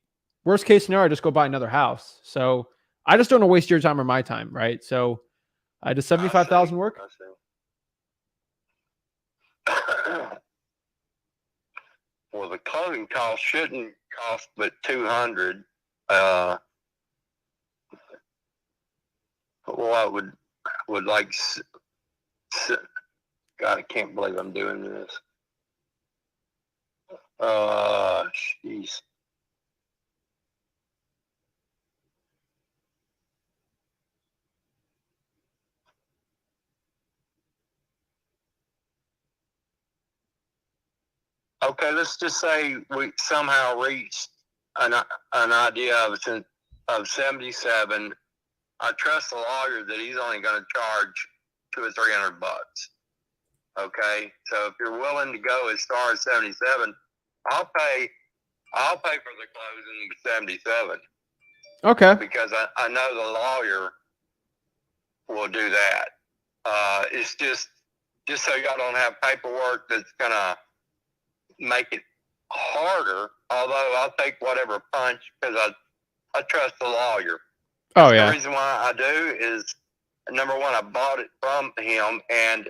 worst case scenario, just go buy another house. So I just don't want to waste your time or my time, right? So does 75,000 work? Well, the closing cost shouldn't cost but 200. Well, I would like. God, I can't believe I'm doing this. Jeez. okay, let's just say we somehow reached an idea of 77. I trust the lawyer that he's only going to charge $200 or $300. Okay, so if you're willing to go as far as 77, I'll pay for the closing with 77. Okay. Because I know the lawyer will do that. It's just so y'all don't have paperwork that's gonna make it harder. Although I'll take whatever punch because I trust the lawyer. Oh The yeah. reason why I do is, number one, I bought it from him, and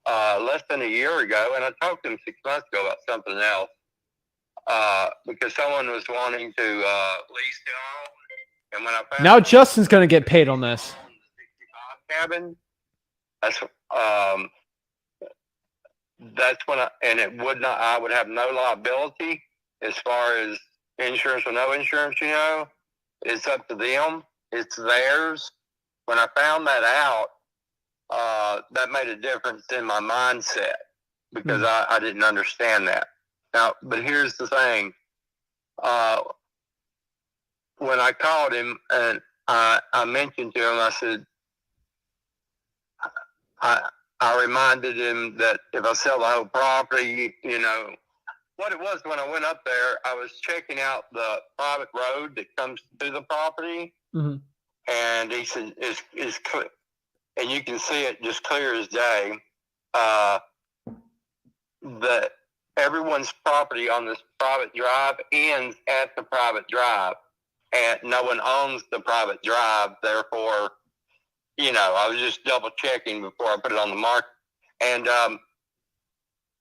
less than a year ago, and I talked to him 6 months ago about something else, because someone was wanting to lease it all, and when I found Now Justin's gonna get paid on this. cabin, that's when I would have no liability as far as insurance or no insurance. It's up to them. It's theirs. When I found that out, that made a difference in my mindset because I didn't understand that. Now, but here's the thing. When I called him and I mentioned to him, I said, I reminded him that if I sell the whole property, what it was when I went up there, I was checking out the private road that comes to the property. Mm-hmm. And he said, it's clear. And you can see it just clear as day. That everyone's property on this private drive ends at the private drive. And no one owns the private drive. Therefore, I was just double checking before I put it on the market. And,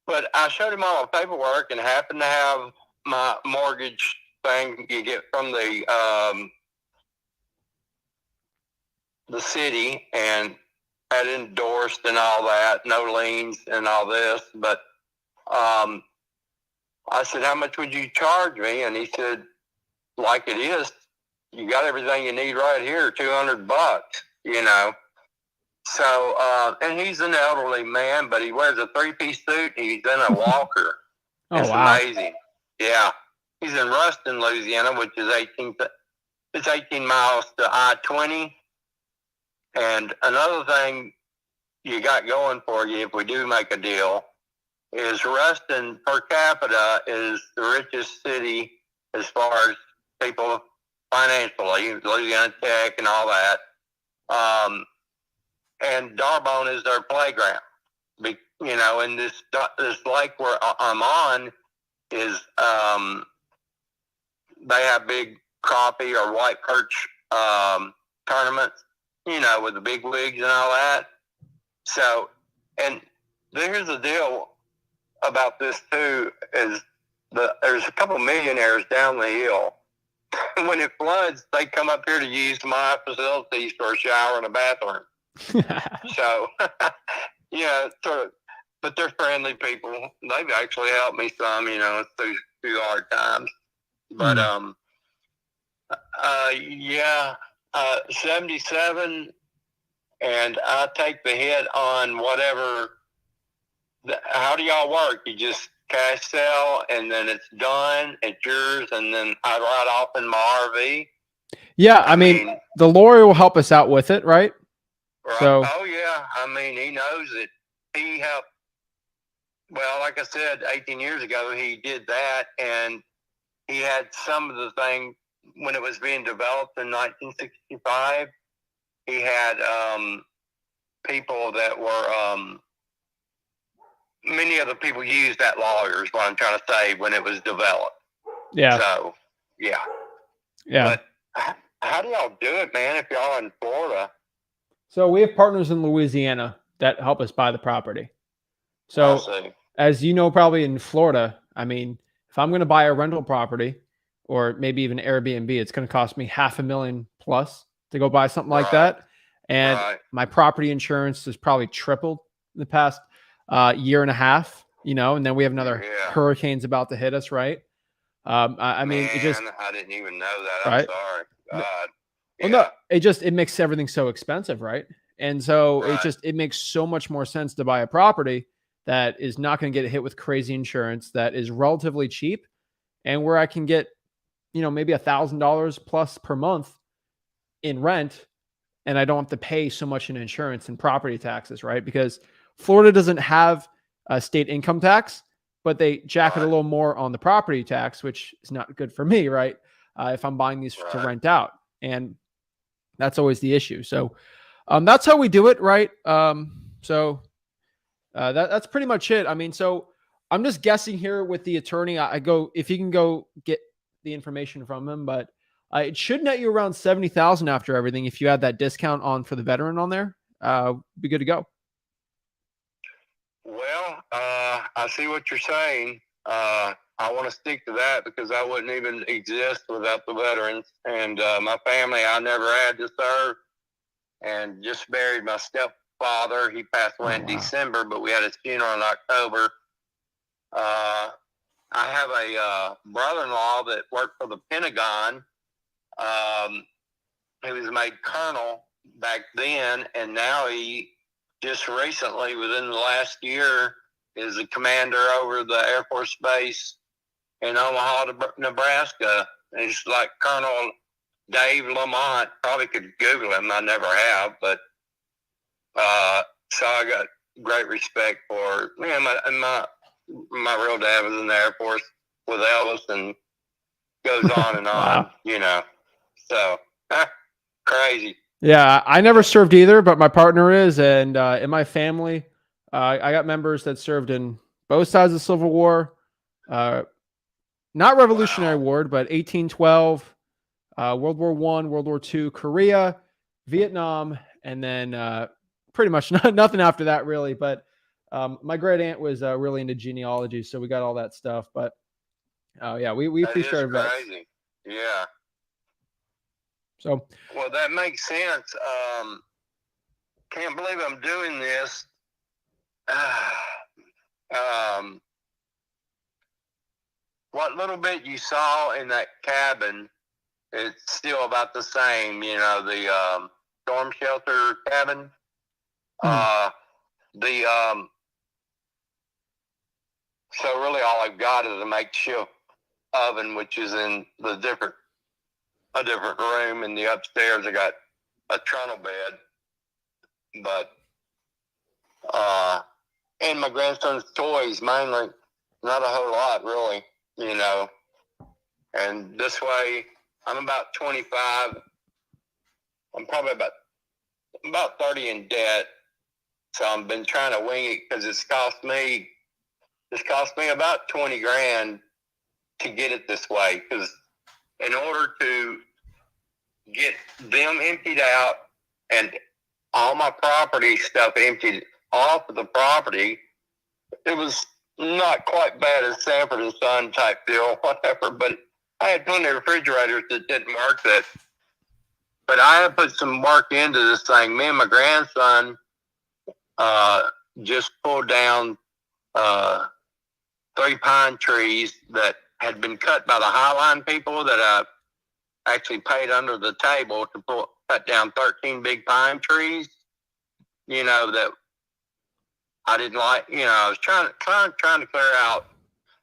but I showed him all my paperwork and happened to have my mortgage thing you get from the city, and had endorsed and all that, no liens and all this. But I said, how much would you charge me? And he said, like it is, you got everything you need right here, $200, So, and he's an elderly man, but he wears a 3-piece suit. And he's in a walker. Oh, it's wow. amazing. Yeah. He's in Ruston, Louisiana, which is 18 miles to I-20. And another thing you got going for you if we do make a deal is Ruston per capita is the richest city as far as people financially, Louisiana Tech and all that. And Darbone is their playground. And this lake where I'm on is they have big crappie or white perch tournaments, with the big wigs and all that. So, and here's the deal about this too, is there's a couple millionaires down the hill. When it floods, they come up here to use my facilities for a shower and a bathroom. So, sort of, but they're friendly people. They've actually helped me some, through hard times. But, 77, and I take the hit on whatever. How do y'all work? You just cash sell and then it's done, it's yours, and then I ride off in my RV? Yeah, I mean, the lawyer will help us out with it, right? Right. So, oh yeah, he knows it. He helped. Well, like I said, 18 years ago, he did that, and he had some of the thing when it was being developed in 1965. He had people that were many of the people used that lawyer, is what I'm trying to say, when it was developed. yeah. So, yeah. But how do y'all do it, man, if y'all in Florida? So we have partners in Louisiana that help us buy the property. So as you know, probably in Florida, I mean, if I'm going to buy a rental property or maybe even Airbnb, it's going to cost me $500,000 plus to go buy something like that. And my property insurance has probably tripled in the past year and a half, and then we have another hurricane's about to hit us, right? I mean, it just, I didn't even know that. I'm sorry. God. Well, no, it makes everything so expensive, right? And so it makes so much more sense to buy a property that is not going to get hit with crazy insurance, that is relatively cheap, and where I can get, maybe $1,000 plus per month in rent, and I don't have to pay so much in insurance and property taxes, right? Because Florida doesn't have a state income tax, but they jack it a little more on the property tax, which is not good for me, right? If I'm buying these to rent out, and that's always the issue. So that's how we do it, right? That's pretty much it. I mean, so I'm just guessing here with the attorney. If you can go get the information from him, but it should net you around 70,000 after everything. If you add that discount on for the veteran on there, be good to go. Well, I see what you're saying. I want to stick to that because I wouldn't even exist without the veterans. And my family, I never had to serve, and just buried my stepfather. He passed away in December, but we had his funeral in October. I have a brother-in-law that worked for the Pentagon. He was made colonel back then, and now he just recently, within the last year, is the commander over the Air Force Base in Omaha, Nebraska. And he's like Colonel Dave Lamont. Probably could Google him. I never have, but so I got great respect for him. My real dad was in the Air Force with Elvis, and goes on and on. Wow. So crazy. Yeah, I never served either, but my partner is, and in my family, I got members that served in both sides of the Civil War, not Revolutionary War, but 1812, World War I, World War II, Korea, Vietnam, and then pretty much nothing after that, really. But my great aunt was really into genealogy, so we got all that stuff. But yeah, we appreciate our vets. Crazy. Yeah. So, well, that makes sense. Can't believe I'm doing this. What little bit you saw in that cabin, it's still about the same. The storm shelter cabin. So really, all I've got is a makeshift oven, which is in a different room. In the upstairs, I got a trundle bed, but and my grandson's toys mainly, not a whole lot really, and this way I'm about 25. I'm probably about 30 in debt, so I've been trying to wing it because it's cost me about 20 grand to get it this way, because in order to get them emptied out and all my property stuff emptied off of the property, it was not quite bad as Sanford and Son type deal, whatever, but I had plenty of refrigerators that didn't work that. But I had put some work into this thing. Me and my grandson just pulled down 3 pine trees that had been cut by the Highline people that I actually paid under the table to cut down 13 big pine trees, that I didn't like. I was trying to clear out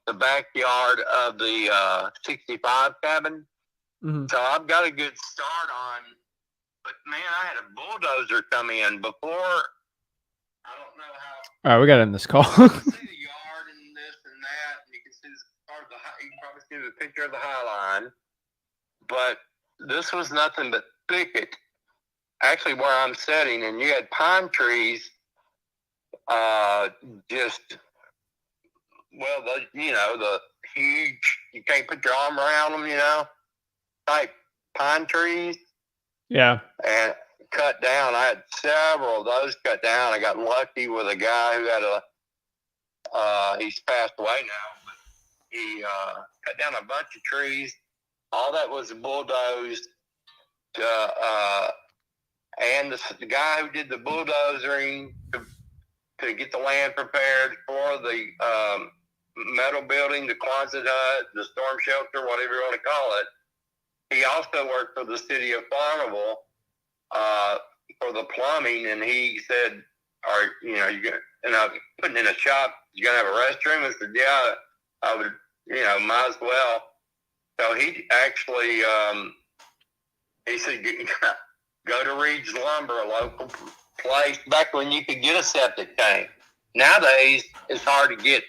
the backyard of the 65 cabin. Mm-hmm. So I've got a good start on, but man, I had a bulldozer come in before. I don't know how. All right, we got to end this call. You can see the yard and this and that, and you can see you can probably see the picture of the High Line. But this was nothing but thicket. Actually, where I'm sitting, and you had pine trees, the huge, you can't put your arm around them, type pine trees. Yeah. And cut down. I had several of those cut down. I got lucky with a guy who had he's passed away now, but he cut down a bunch of trees. All that was bulldozed. And the guy who did the bulldozing to get the land prepared for the metal building, the Quonset hut, the storm shelter, whatever you want to call it. He also worked for the city of Farmville for the plumbing, and he said, and I'm putting in a shop. You gonna have a restroom? I said, yeah, I would, might as well. So he actually, he said, go to Reed's Lumber, a local place, back when you could get a septic tank. Nowadays, it's hard to get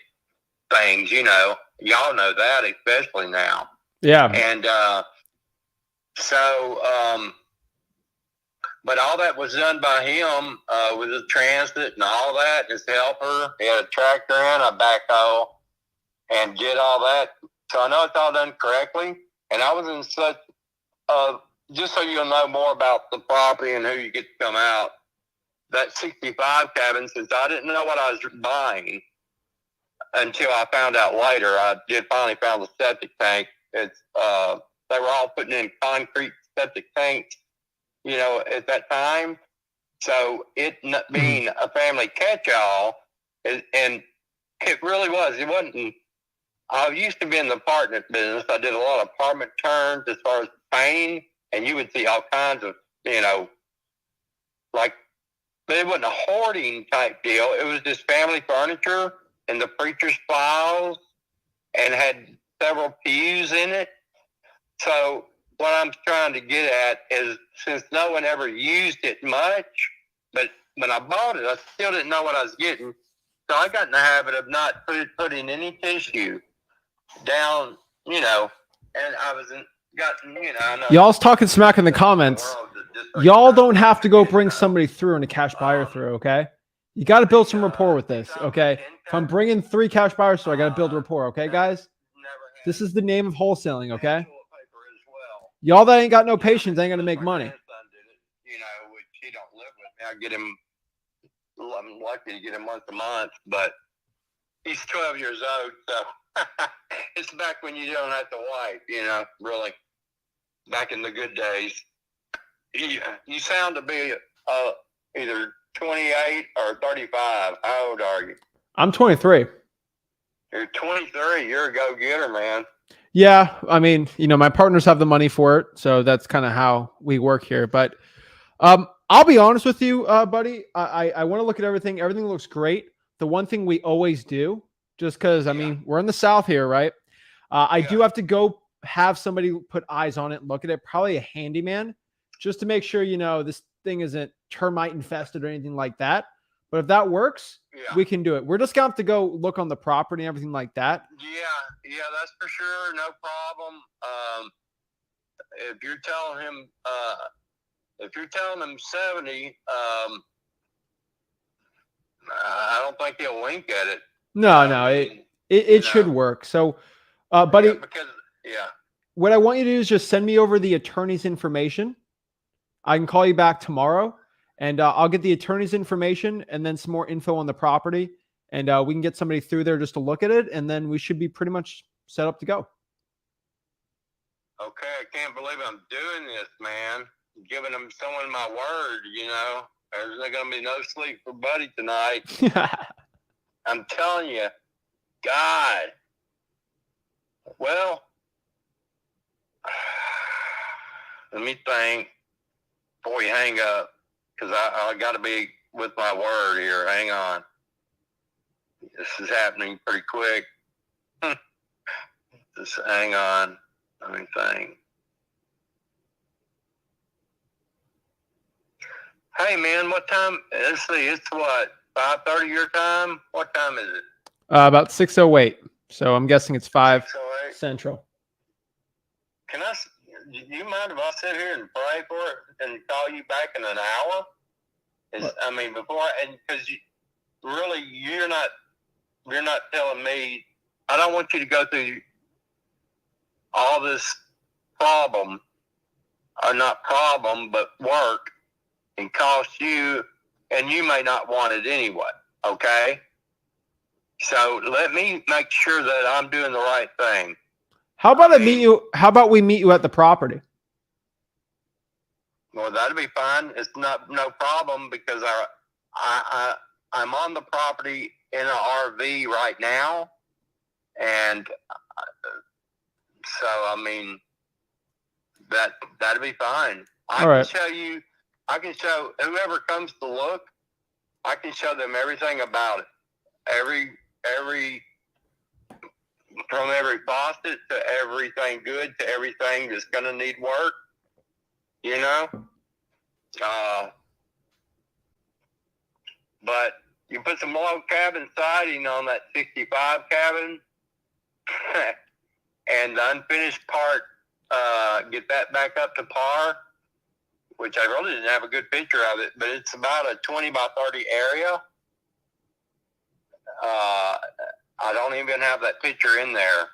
things, Y'all know that, especially now. Yeah. And but all that was done by him with his transit and all that, his helper. He had a tractor and a backhoe and did all that. So I know it's all done correctly. And I was in such, just so you'll know more about the property and who you get to come out, that 65 cabin, since I didn't know what I was buying until I found out later, I did finally found the septic tank. It's, they were all putting in concrete septic tanks, at that time. So it not being a family catch-all, and it really was. It wasn't. I used to be in the apartment business. I did a lot of apartment turns as far as painting, and you would see all kinds of, like, but it wasn't a hoarding type deal. It was just family furniture and the preacher's files, and had several pews in it. So what I'm trying to get at is, since no one ever used it much, but when I bought it, I still didn't know what I was getting. So I got in the habit of not putting any tissue down, and I wasn't gotten, I know. Y'all's talking smack in the comments. Y'all don't have to go bring somebody through and a cash buyer through, okay? You got to build some rapport with this, okay? If I'm bringing 3 cash buyers through, I got to build rapport, okay, guys? This is the name of wholesaling, okay? Y'all that ain't got no patience ain't going to make money. Which he don't live with me. I'm lucky to get him once a month, but he's 12 years old, so it's back when you don't have to wipe, really. Back in the good days. You sound to be either 28 or 35. How old are you? I'm 23. You're 23. You're a go-getter, man. Yeah, I mean, my partners have the money for it, so that's kind of how we work here. But I'll be honest with you, buddy. I want to look at everything. Everything looks great. The one thing we always do, just because, I mean, we're in the South here, right? I do have to go have somebody put eyes on it and look at it, probably a handyman, just to make sure, this thing isn't termite infested or anything like that. But if that works, we can do it. We're just going to have to go look on the property and everything like that. Yeah, that's for sure. No problem. If you're telling him 70, I don't think he'll wink at it. No, it should work. So, buddy, what I want you to do is just send me over the attorney's information. I can call you back tomorrow, and I'll get the attorney's information and then some more info on the property, and we can get somebody through there just to look at it, and then we should be pretty much set up to go. Okay, I can't believe I'm doing this, man. Giving him someone my word, There's not going to be no sleep for Buddy tonight. I'm telling you, God. Well, let me think before we hang up, because I got to be with my word here. Hang on. This is happening pretty quick. Just hang on. Let me think. Hey, man, what time? Let's see. It's what, 5:30 your time? What time is it? About 6:08. So I'm guessing it's 5 6:08. Central. Do you mind if I sit here and pray for it and call you back in an hour? Because you're not telling me. I don't want you to go through all this problem, or not problem, but work, and cost you, and you may not want it anyway. Okay. So let me make sure that I'm doing the right thing. How about How about we meet you at the property? Well, that'd be fine. It's no problem, because I'm on the property in an RV right now, and so that'd be fine. I can show whoever comes to look. I can show them everything about it. Every from every faucet to everything good to everything that's gonna need work. You know? But you put some log cabin siding on that 65 cabin and the unfinished part, get that back up to par, which I really didn't have a good picture of it, but it's about a 20 by 30 area. I don't even have that picture in there.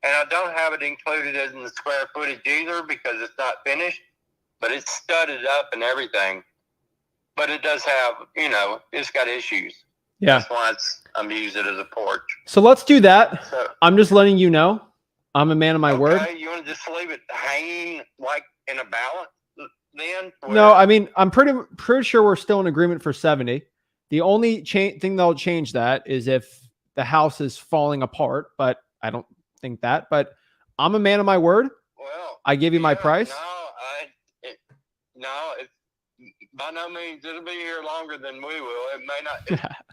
And I don't have it included in the square footage either because it's not finished, but it's studded up and everything. But it does have, it's got issues. Yeah. That's why I'm using it as a porch. So let's do that. So, I'm just letting you know. I'm a man of my word. Okay, you want to just leave it hanging like in a balance then? No, I mean, I'm pretty sure we're still in agreement for 70. The only thing that'll change that is if the house is falling apart, but I don't think that. But I'm a man of my word. Well, I give you my price. No, by no means it'll be here longer than we will. It may not.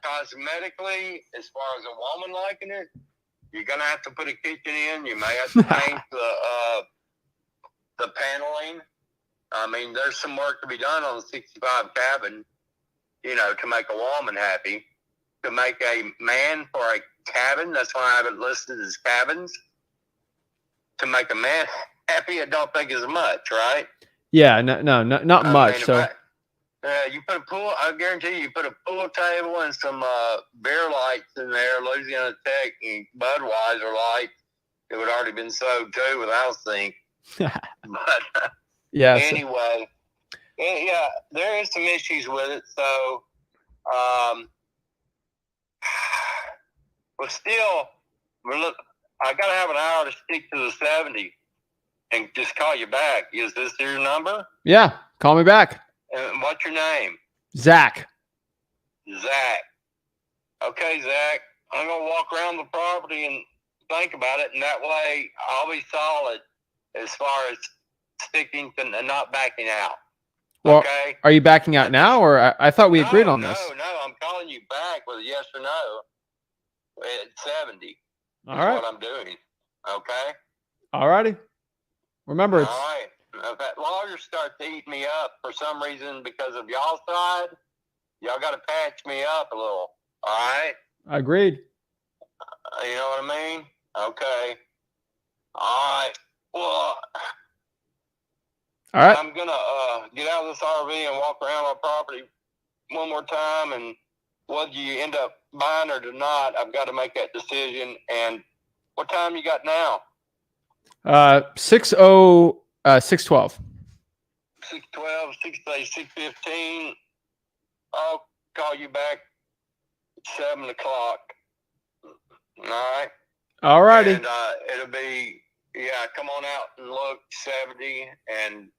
Cosmetically, as far as a woman liking it, you're gonna have to put a kitchen in. You may have to paint the paneling. I mean, there's some work to be done on the 65 cabin, to make a woman happy. To make a man for a cabin, that's why I have it listed as cabins. To make a man happy, I don't think is much, right? Yeah, no, not much. So you put a pool. I guarantee you put a pool table and some beer lights in there, Louisiana Tech and Budweiser lights. It would already been sold too without sink. But yeah. Anyway, yeah, there is some issues with it. So, but still, I gotta have an hour to stick to the 70 and just call you back. Is this your number? Yeah, call me back. And what's your name? Zach. Zach. Okay, Zach. I'm gonna walk around the property and think about it, and that way I'll be solid as far as sticking to and not backing out. Well, okay. Are you backing out now, or I thought we agreed on this? No, I'm calling you back with a yes or no at 70. All right. What I'm doing. Okay. All righty. Remember, it's all right. If that lawyer starts eating me up for some reason because of y'all's side, y'all got to patch me up a little. All right. Agreed. You know what I mean? Okay. All right. Well, all right. I'm going to get out of this RV and walk around my property one more time. And whether you end up buying or not, I've got to make that decision. And what time you got now? 6:12. 6:12, 6:15. I'll call you back at 7 o'clock. All right. All righty. And it'll be, come on out and look 70 and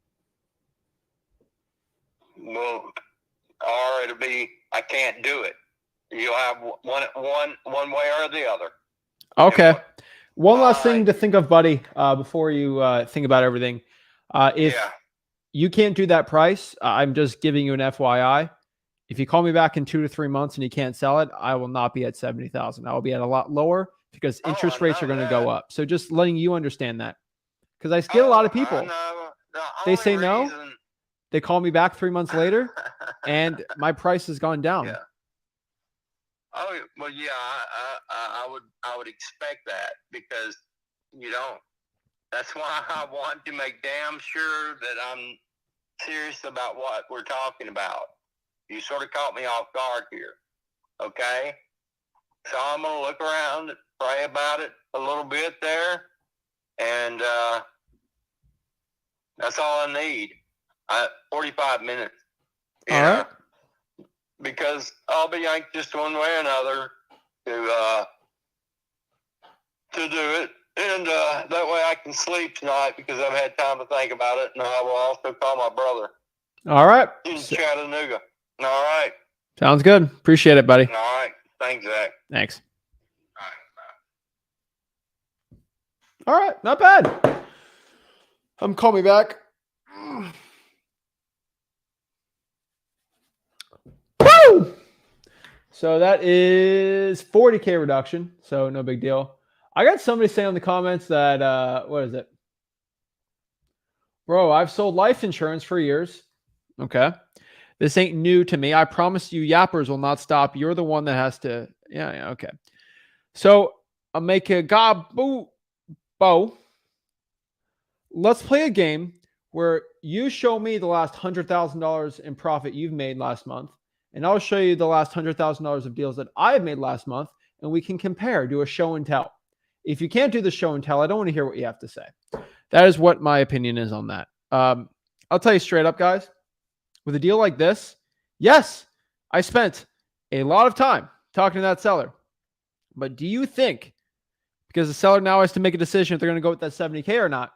or it'll be, I can't do it. You'll have one way or the other. Okay. One last thing to think of, buddy, before you think about everything. If you can't do that price, I'm just giving you an FYI. If you call me back in 2 to 3 months and you can't sell it, I will not be at 70,000. I will be at a lot lower because interest rates are going to go up. So just letting you understand that, because I get a lot of people. They say no. They call me back 3 months later, and my price has gone down. Yeah. Oh well, yeah. I would expect that because you don't. That's why I want to make damn sure that I'm serious about what we're talking about. You sort of caught me off guard here, okay? So I'm going to look around, pray about it a little bit there, and that's all I need. 45 minutes. All right. Because I'll be anxious one way or another to do it. And that way I can sleep tonight because I've had time to think about it. And I will also call my brother. All right. In Chattanooga. All right. Sounds good. Appreciate it, buddy. All right. Thanks, Zach. Thanks. All right. Not bad. Call me back. Woo! So that is 40K reduction. So no big deal. I got somebody saying in the comments that, what is it? Bro, I've sold life insurance for years. Okay. This ain't new to me. I promise you, yappers will not stop. You're the one that has to. Yeah, okay. So I'll make a bo. Let's play a game where you show me the last $100,000 in profit you've made last month, and I'll show you the last $100,000 of deals that I've made last month, and we can compare, do a show and tell. If you can't do the show and tell, I don't want to hear what you have to say. That is what my opinion is on that. I'll tell you straight up, guys. With a deal like this, yes, I spent a lot of time talking to that seller. But do you think, because the seller now has to make a decision if they're going to go with that 70K or not,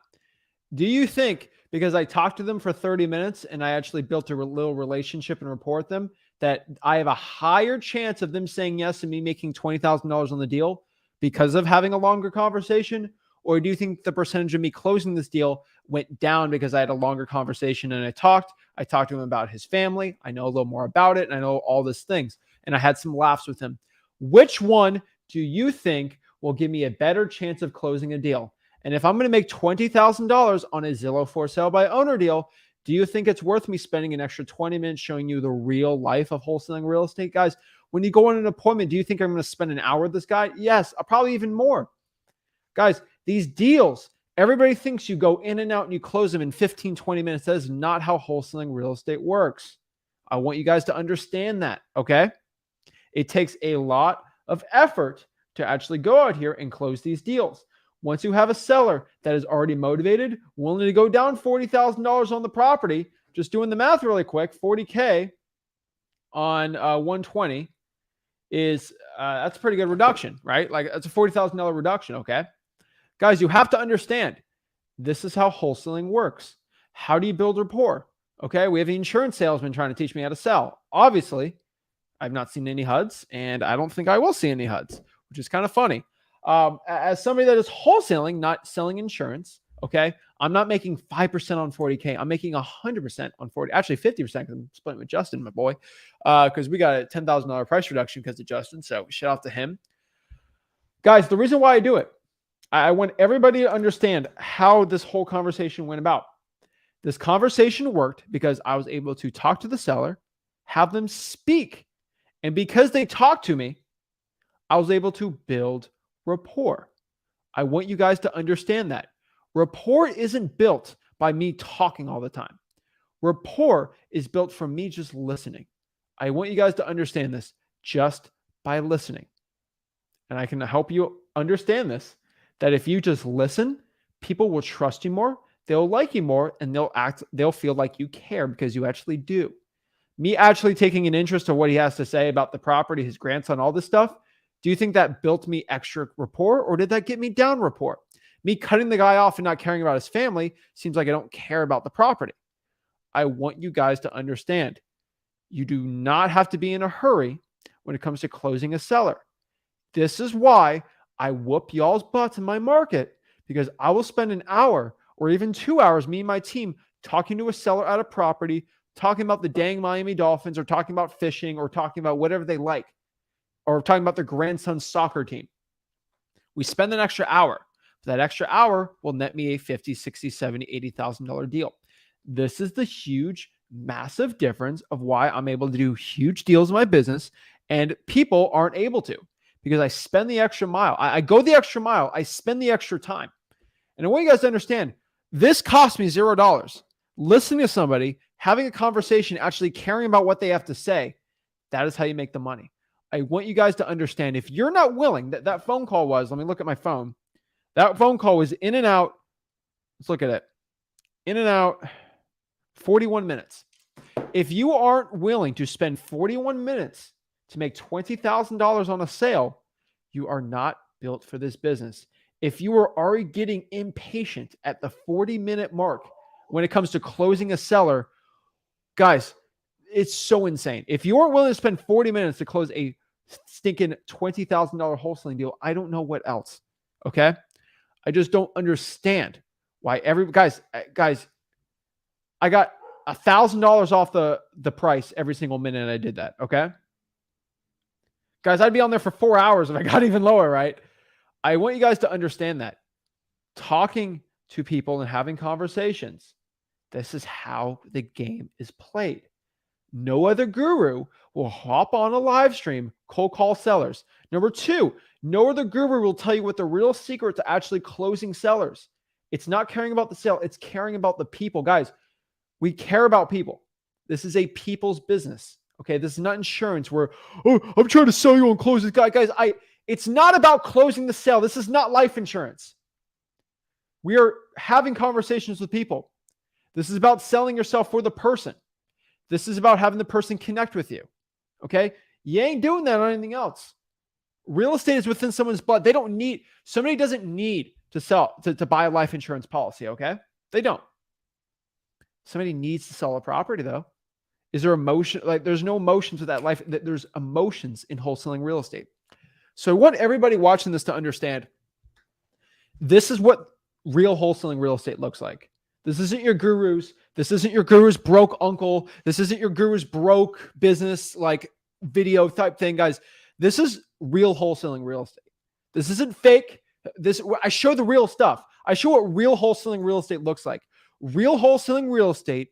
do you think because I talked to them for 30 minutes and I actually built a little relationship and rapport with them, that I have a higher chance of them saying yes and me making $20,000 on the deal because of having a longer conversation? Or do you think the percentage of me closing this deal went down because I had a longer conversation and I talked to him about his family. I know a little more about it and I know all these things. And I had some laughs with him. Which one do you think will give me a better chance of closing a deal? And if I'm going to make $20,000 on a Zillow for sale by owner deal, do you think it's worth me spending an extra 20 minutes showing you the real life of wholesaling real estate? Guys, when you go on an appointment, do you think I'm going to spend an hour with this guy? Yes, probably even more. Guys, these deals, everybody thinks you go in and out and you close them in 15, 20 minutes. That is not how wholesaling real estate works. I want you guys to understand that, okay? It takes a lot of effort to actually go out here and close these deals. Once you have a seller that is already motivated, willing to go down $40,000 on the property, just doing the math really quick, 40K on 120 is, that's a pretty good reduction, right? Like that's a $40,000 reduction, okay? Guys, you have to understand, this is how wholesaling works. How do you build rapport? Okay, we have an insurance salesman trying to teach me how to sell. Obviously, I've not seen any HUDs, and I don't think I will see any HUDs, which is kind of funny. As somebody that is wholesaling, not selling insurance, okay, I'm not making 5% on 40K. I'm making 100% on 40, actually 50% because I'm splitting with Justin, my boy, because we got a $10,000 price reduction because of Justin, so shout out to him. Guys, the reason why I do it, I want everybody to understand how this whole conversation went about. This conversation worked because I was able to talk to the seller, have them speak, and because they talked to me, I was able to build rapport. I want you guys to understand that. Rapport isn't built by me talking all the time. Rapport is built from me just listening. I want you guys to understand this just by listening. And I can help you understand this, that if you just listen, people will trust you more, they'll like you more, and they'll feel like you care because you actually do. Me actually taking an interest in what he has to say about the property, his grandson, all this stuff, do you think that built me extra rapport, or did that get me down rapport? Me cutting the guy off and not caring about his family seems like I don't care about the property. I want you guys to understand, you do not have to be in a hurry when it comes to closing a seller. This is why I whoop y'all's butts in my market, because I will spend an hour or even 2 hours, me and my team, talking to a seller at a property, talking about the dang Miami Dolphins, or talking about fishing, or talking about whatever they like, or talking about their grandson's soccer team. We spend an extra hour. That extra hour will net me a $50,000, $60,000, $70,000, $80,000 deal. This is the huge, massive difference of why I'm able to do huge deals in my business and people aren't able to, because I spend the extra mile. I go the extra mile. I spend the extra time. And I want you guys to understand, this cost me $0. Listening to somebody, having a conversation, actually caring about what they have to say, that is how you make the money. I want you guys to understand, if you're not willing, that phone call was, let me look at my phone. That phone call was in and out. Let's look at it. In and out, 41 minutes. If you aren't willing to spend 41 minutes to make $20,000 on a sale, you are not built for this business. If you are already getting impatient at the 40-minute mark when it comes to closing a seller, guys, it's so insane. If you aren't willing to spend 40 minutes to close a stinking $20,000 wholesaling deal, I don't know what else. Okay? I just don't understand why guys, I got $1,000 off the price every single minute I did that. Okay? Guys, I'd be on there for 4 hours if I got even lower, right? I want you guys to understand that talking to people and having conversations, this is how the game is played. No other guru will hop on a live stream, cold call sellers. Number two, no other guru will tell you what the real secret to actually closing sellers. It's not caring about the sale. It's caring about the people. Guys, we care about people. This is a people's business. Okay. This is not insurance where, oh, I'm trying to sell you and close this guy. Guys, it's not about closing the sale. This is not life insurance. We are having conversations with people. This is about selling yourself for the person. This is about having the person connect with you. Okay. You ain't doing that on anything else. Real estate is within someone's blood. Somebody doesn't need to buy a life insurance policy. Okay. They don't. Somebody needs to sell a property though. Is there emotion? Like there's no emotions with that life. There's emotions in wholesaling real estate. So I want everybody watching this to understand this is what real wholesaling real estate looks like. This isn't your gurus. This isn't your guru's broke uncle. This isn't your guru's broke business like video type thing, guys. This is real wholesaling real estate. This isn't fake. I show the real stuff. I show what real wholesaling real estate looks like. Real wholesaling real estate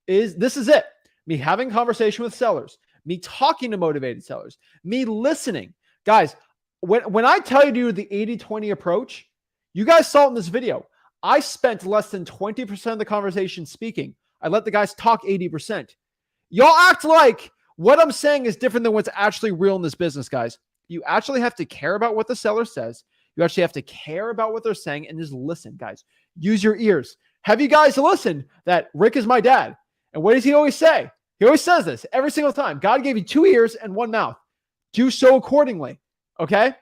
this is it. Me having conversation with sellers, me talking to motivated sellers, me listening. Guys, when I tell you to do the 80-20 approach, you guys saw it in this video. I spent less than 20% of the conversation speaking. I let the guys talk 80%. Y'all act like what I'm saying is different than what's actually real in this business, guys. You actually have to care about what the seller says. You actually have to care about what they're saying and just listen, guys. Use your ears. Have you guys listened that Rick is my dad? And what does he always say? He always says this every single time. God gave you 2 ears and 1 mouth. Do so accordingly. Okay?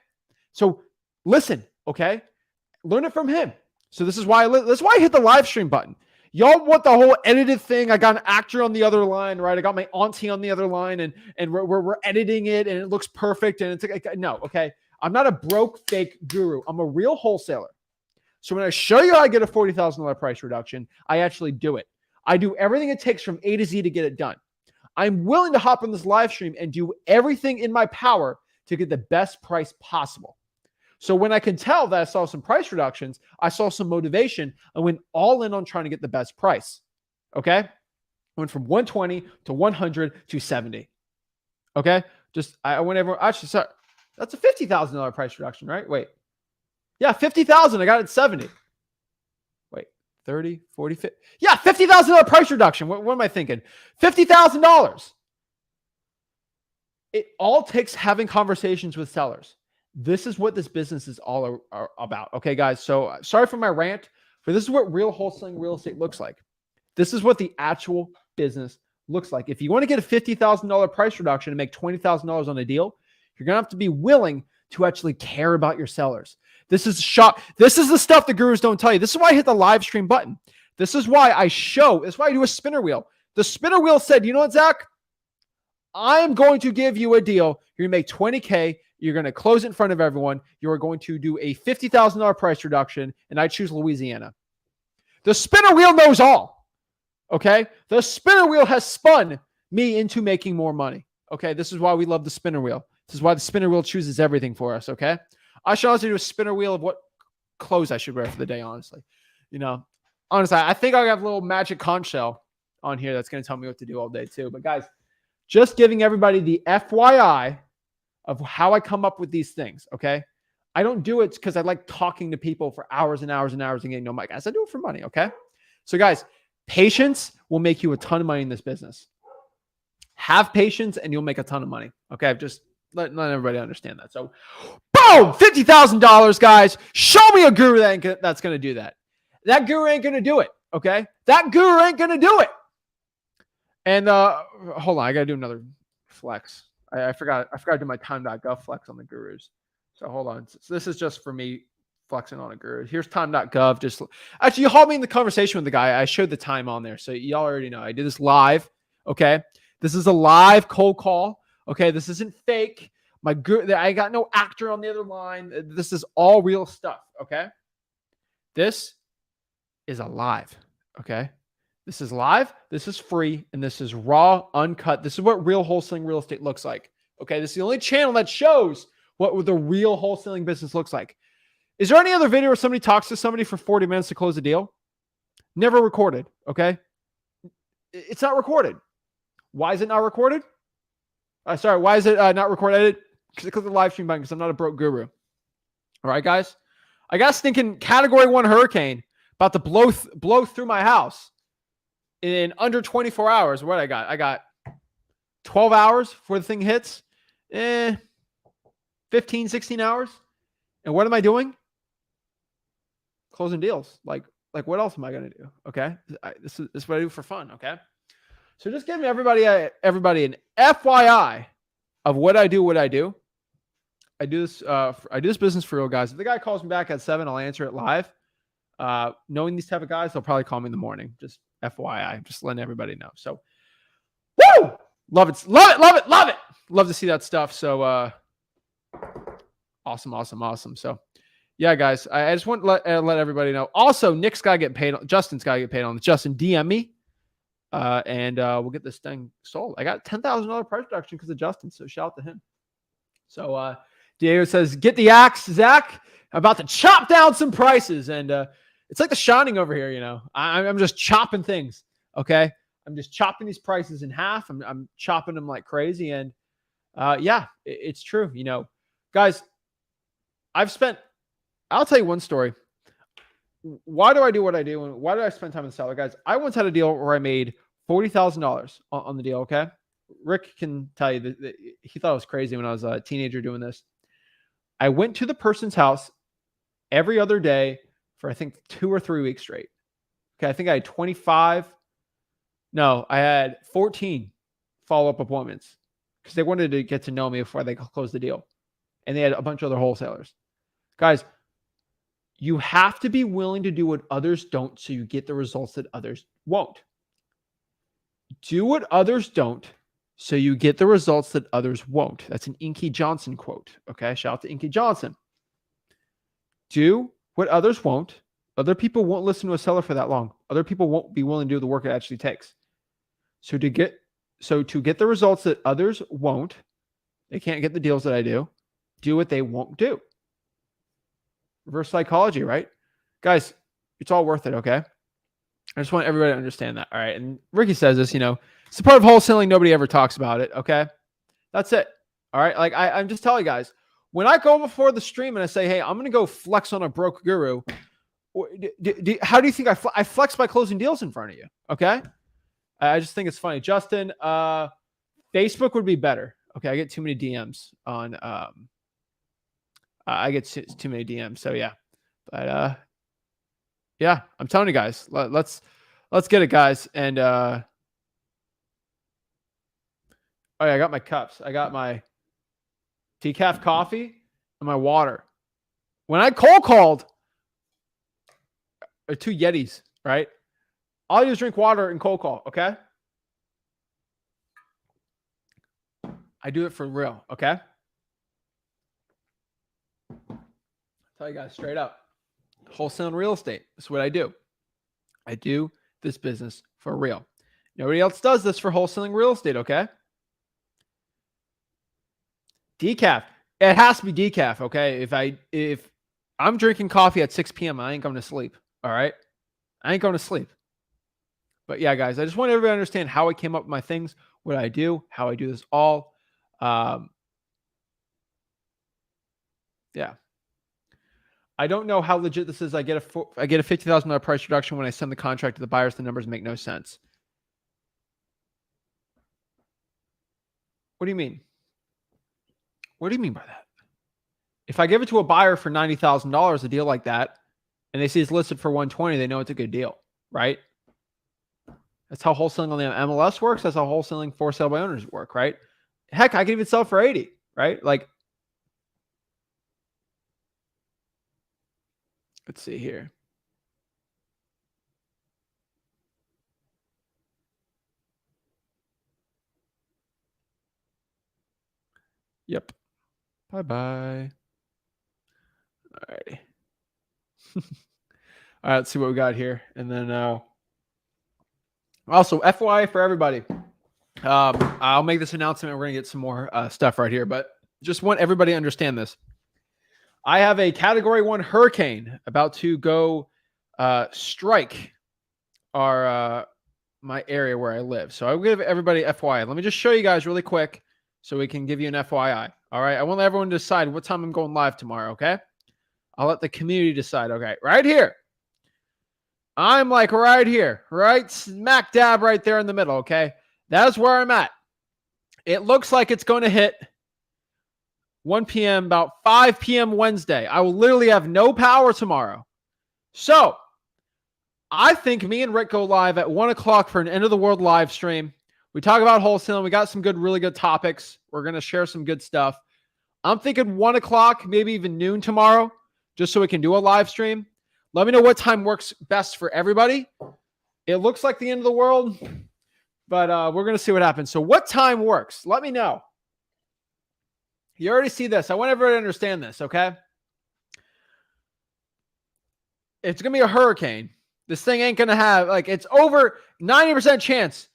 So listen, okay? Learn it from him. So this is why I hit the live stream button. Y'all want the whole edited thing. I got an actor on the other line, right? I got my auntie on the other line and we're editing it and it looks perfect. And it's like, no, okay. I'm not a broke fake guru. I'm a real wholesaler. So when I show you how I get a $40,000 price reduction, I actually do it. I do everything it takes from A to Z to get it done. I'm willing to hop on this live stream and do everything in my power to get the best price possible. So when I can tell that I saw some price reductions, I saw some motivation. I went all in on trying to get the best price. Okay. I went from 120 to 100 to 70. Okay. I went actually, sorry, that's a $50,000 price reduction, right? Wait. Yeah. 50,000. I got it at 70. Wait, 30, 40, 50. Yeah. $50,000 price reduction. What am I thinking? $50,000. It all takes having conversations with sellers. This is what this business is all about. Okay, guys. So sorry for my rant, but this is what real wholesaling real estate looks like. This is what the actual business looks like. If you want to get a $50,000 price reduction and make $20,000 on a deal, you're going to have to be willing to actually care about your sellers. This is This is the stuff the gurus don't tell you. This is why I hit the live stream button. This is why I do a spinner wheel. The spinner wheel said, you know what, Zach? I'm going to give you a deal. You're going to make $20K. You're going to close it in front of everyone. You are going to do a $50,000 price reduction, and I choose Louisiana. The spinner wheel knows all. Okay? The spinner wheel has spun me into making more money. Okay? This is why we love the spinner wheel. This is why the spinner wheel chooses everything for us. Okay? I should also do a spinner wheel of what clothes I should wear for the day, honestly. You know, honestly, I think I have a little magic conch shell on here that's going to tell me what to do all day too. But guys, just giving everybody the FYI of how I come up with these things, okay? I don't do it because I like talking to people for hours and hours and hours and getting no money. Guys, I do it for money, okay? So guys, patience will make you a ton of money in this business. Have patience and you'll make a ton of money, okay? I've just let everybody understand that. So, boom, $50,000, guys. Show me a guru that's going to do that. That guru ain't going to do it, okay? That guru ain't going to do it. And hold on, I got to do another flex. I forgot to do my time.gov flex on the gurus. So hold on. So this is just for me flexing on a guru. Here's time.gov. Actually, you hauled me in the conversation with the guy. I showed the time on there. So y'all already know. I did this live. Okay. This is a live cold call. Okay. This isn't fake. I got no actor on the other line. This is all real stuff. Okay. This is a live. Okay. This is live, this is free, and this is raw, uncut. This is what real wholesaling real estate looks like, Okay, this is the only channel that shows what the real wholesaling business looks like. Is there any other video where somebody talks to somebody for 40 minutes to close a deal? Never recorded, okay? It's not recorded. Why is it not recorded? Sorry, why is it not recorded? Because I click the live stream button because I'm not a broke guru. All right, guys? I got a stinking Category 1 hurricane about to blow through my house in under 24 hours. What I got? I got 12 hours before the thing hits. 15, 16 hours. And what am I doing? Closing deals. Like what else am I going to do? Okay. This is what I do for fun. Okay. So just giving everybody an FYI of what I do. I do this business for real, guys. If the guy calls me back at 7, I'll answer it live. Knowing these type of guys, they'll probably call me in the morning. Just FYI, just letting everybody know. So, woo! Love it. Love to see that stuff. So, awesome. So, yeah, guys, I just want to let everybody know. Also, Nick's got to get paid. Justin's got to get paid on this. Justin, DM me, and we'll get this thing sold. I got $10,000 price reduction because of Justin. So, shout out to him. So, Diego says, get the axe, Zach. I'm about to chop down some prices. And it's like The Shining over here, you know. I'm just chopping things, okay? I'm just chopping these prices in half. I'm chopping them like crazy. And, yeah, it's true. You know, guys, I'll tell you one story. Why do I do what I do? And why do I spend time in the seller? Guys, I once had a deal where I made $40,000 on the deal, okay? Rick can tell you that he thought it was crazy when I was a teenager doing this. I went to the person's house every other day for, I think, 2 or 3 weeks straight. Okay, I think I had 14 follow-up appointments because they wanted to get to know me before they closed the deal. And they had a bunch of other wholesalers. Guys, you have to be willing to do what others don't so you get the results that others won't. Do what others don't so you get the results that others won't. That's an Inky Johnson quote. Okay, shout out to Inky Johnson. Do what others won't. Other people won't listen to a seller for that long. Other people won't be willing to do the work it actually takes. So to get the results that others won't, they can't get the deals that I do what they won't do. Reverse psychology, right? Guys, it's all worth it, okay? I just want everybody to understand that, all right? And Ricky says this, you know, it's a part of wholesaling. Nobody ever talks about it, okay? That's it, all right? Like, I'm just telling you guys, when I go before the stream and I say, hey, I'm going to go flex on a broke guru, how do you think I flex by closing deals in front of you, okay? I just think it's funny. Justin, Facebook would be better. Okay, I get too many DMs on I get too many DMs. So yeah. But yeah, I'm telling you guys, let's get it, guys. And oh yeah, I got my cups. I got my decaf coffee and my water. When I cold called, 2 Yetis, right? All I do is drink water and cold call, okay? I do it for real, okay? Tell you guys straight up. Wholesaling real estate. That's what I do. I do this business for real. Nobody else does this for wholesaling real estate, okay? Decaf. It has to be decaf, okay? If I'm drinking coffee at 6 p.m., I ain't going to sleep, all right? I ain't going to sleep. But yeah, guys, I just want everybody to understand how I came up with my things, what I do, how I do this all. Yeah. I don't know how legit this is. I get a $50,000 price reduction when I send the contract to the buyers. The numbers make no sense. What do you mean? What do you mean by that? If I give it to a buyer for $90,000, a deal like that, and they see it's listed for $120,000, they know it's a good deal, right? That's how wholesaling on the MLS works. That's how wholesaling for sale by owners work, right? Heck, I can even sell for $80,000, right? Like, let's see here. Yep. Bye-bye. All righty. All right, let's see what we got here. And then also, FYI for everybody, I'll make this announcement. We're going to get some more stuff right here, but just want everybody to understand this. I have a Category 1 hurricane about to go strike our my area where I live. So I'll give everybody FYI. Let me just show you guys really quick so we can give you an FYI. All right. I want everyone to decide what time I'm going live tomorrow. Okay. I'll let the community decide. Okay. Right here. I'm like right here, right smack dab right there in the middle. Okay. That's where I'm at. It looks like it's going to hit 1 p.m., about 5 p.m. Wednesday. I will literally have no power tomorrow. So I think me and Rick go live at 1 o'clock for an end of the world live stream. We talk about wholesaling. We got some really good topics. We're going to share some good stuff. I'm thinking 1 o'clock, maybe even noon tomorrow, just so we can do a live stream. Let me know what time works best for everybody. It looks like the end of the world, but we're going to see what happens. So what time works? Let me know. You already see this. I want everybody to understand this, okay? It's going to be a hurricane. This thing ain't going to have, like, it's over 90% chance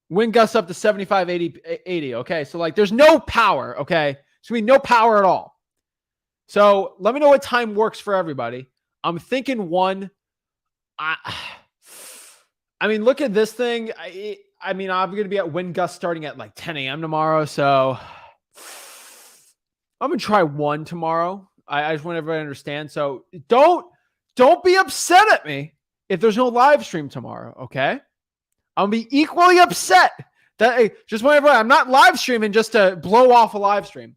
wind gusts up to 75, 80, okay? So, like, there's no power, okay? There's going to be no power at all. So, let me know what time works for everybody. I'm thinking 1. I mean, look at this thing. I mean, I'm going to be at wind gusts starting at, like, 10 a.m. tomorrow, so I'm going to try 1 tomorrow. I just want everybody to understand. So, don't be upset at me if there's no live stream tomorrow, okay? I'll be equally upset. Just want everybody, I'm not live streaming just to blow off a live stream.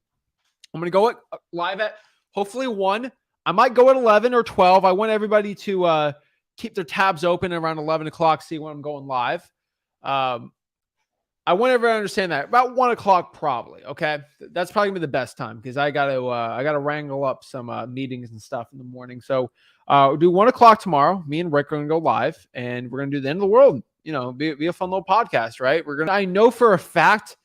I'm going to go live at hopefully 1. I might go at 11 or 12. I want everybody to keep their tabs open around 11 o'clock, see when I'm going live. I want everybody to understand that. About 1 o'clock probably, okay? That's probably going to be the best time because I got to wrangle up some meetings and stuff in the morning. So we'll do 1 o'clock tomorrow. Me and Rick are going to go live, and we're going to do the end of the world. You know, be a fun little podcast, right? I know for a fact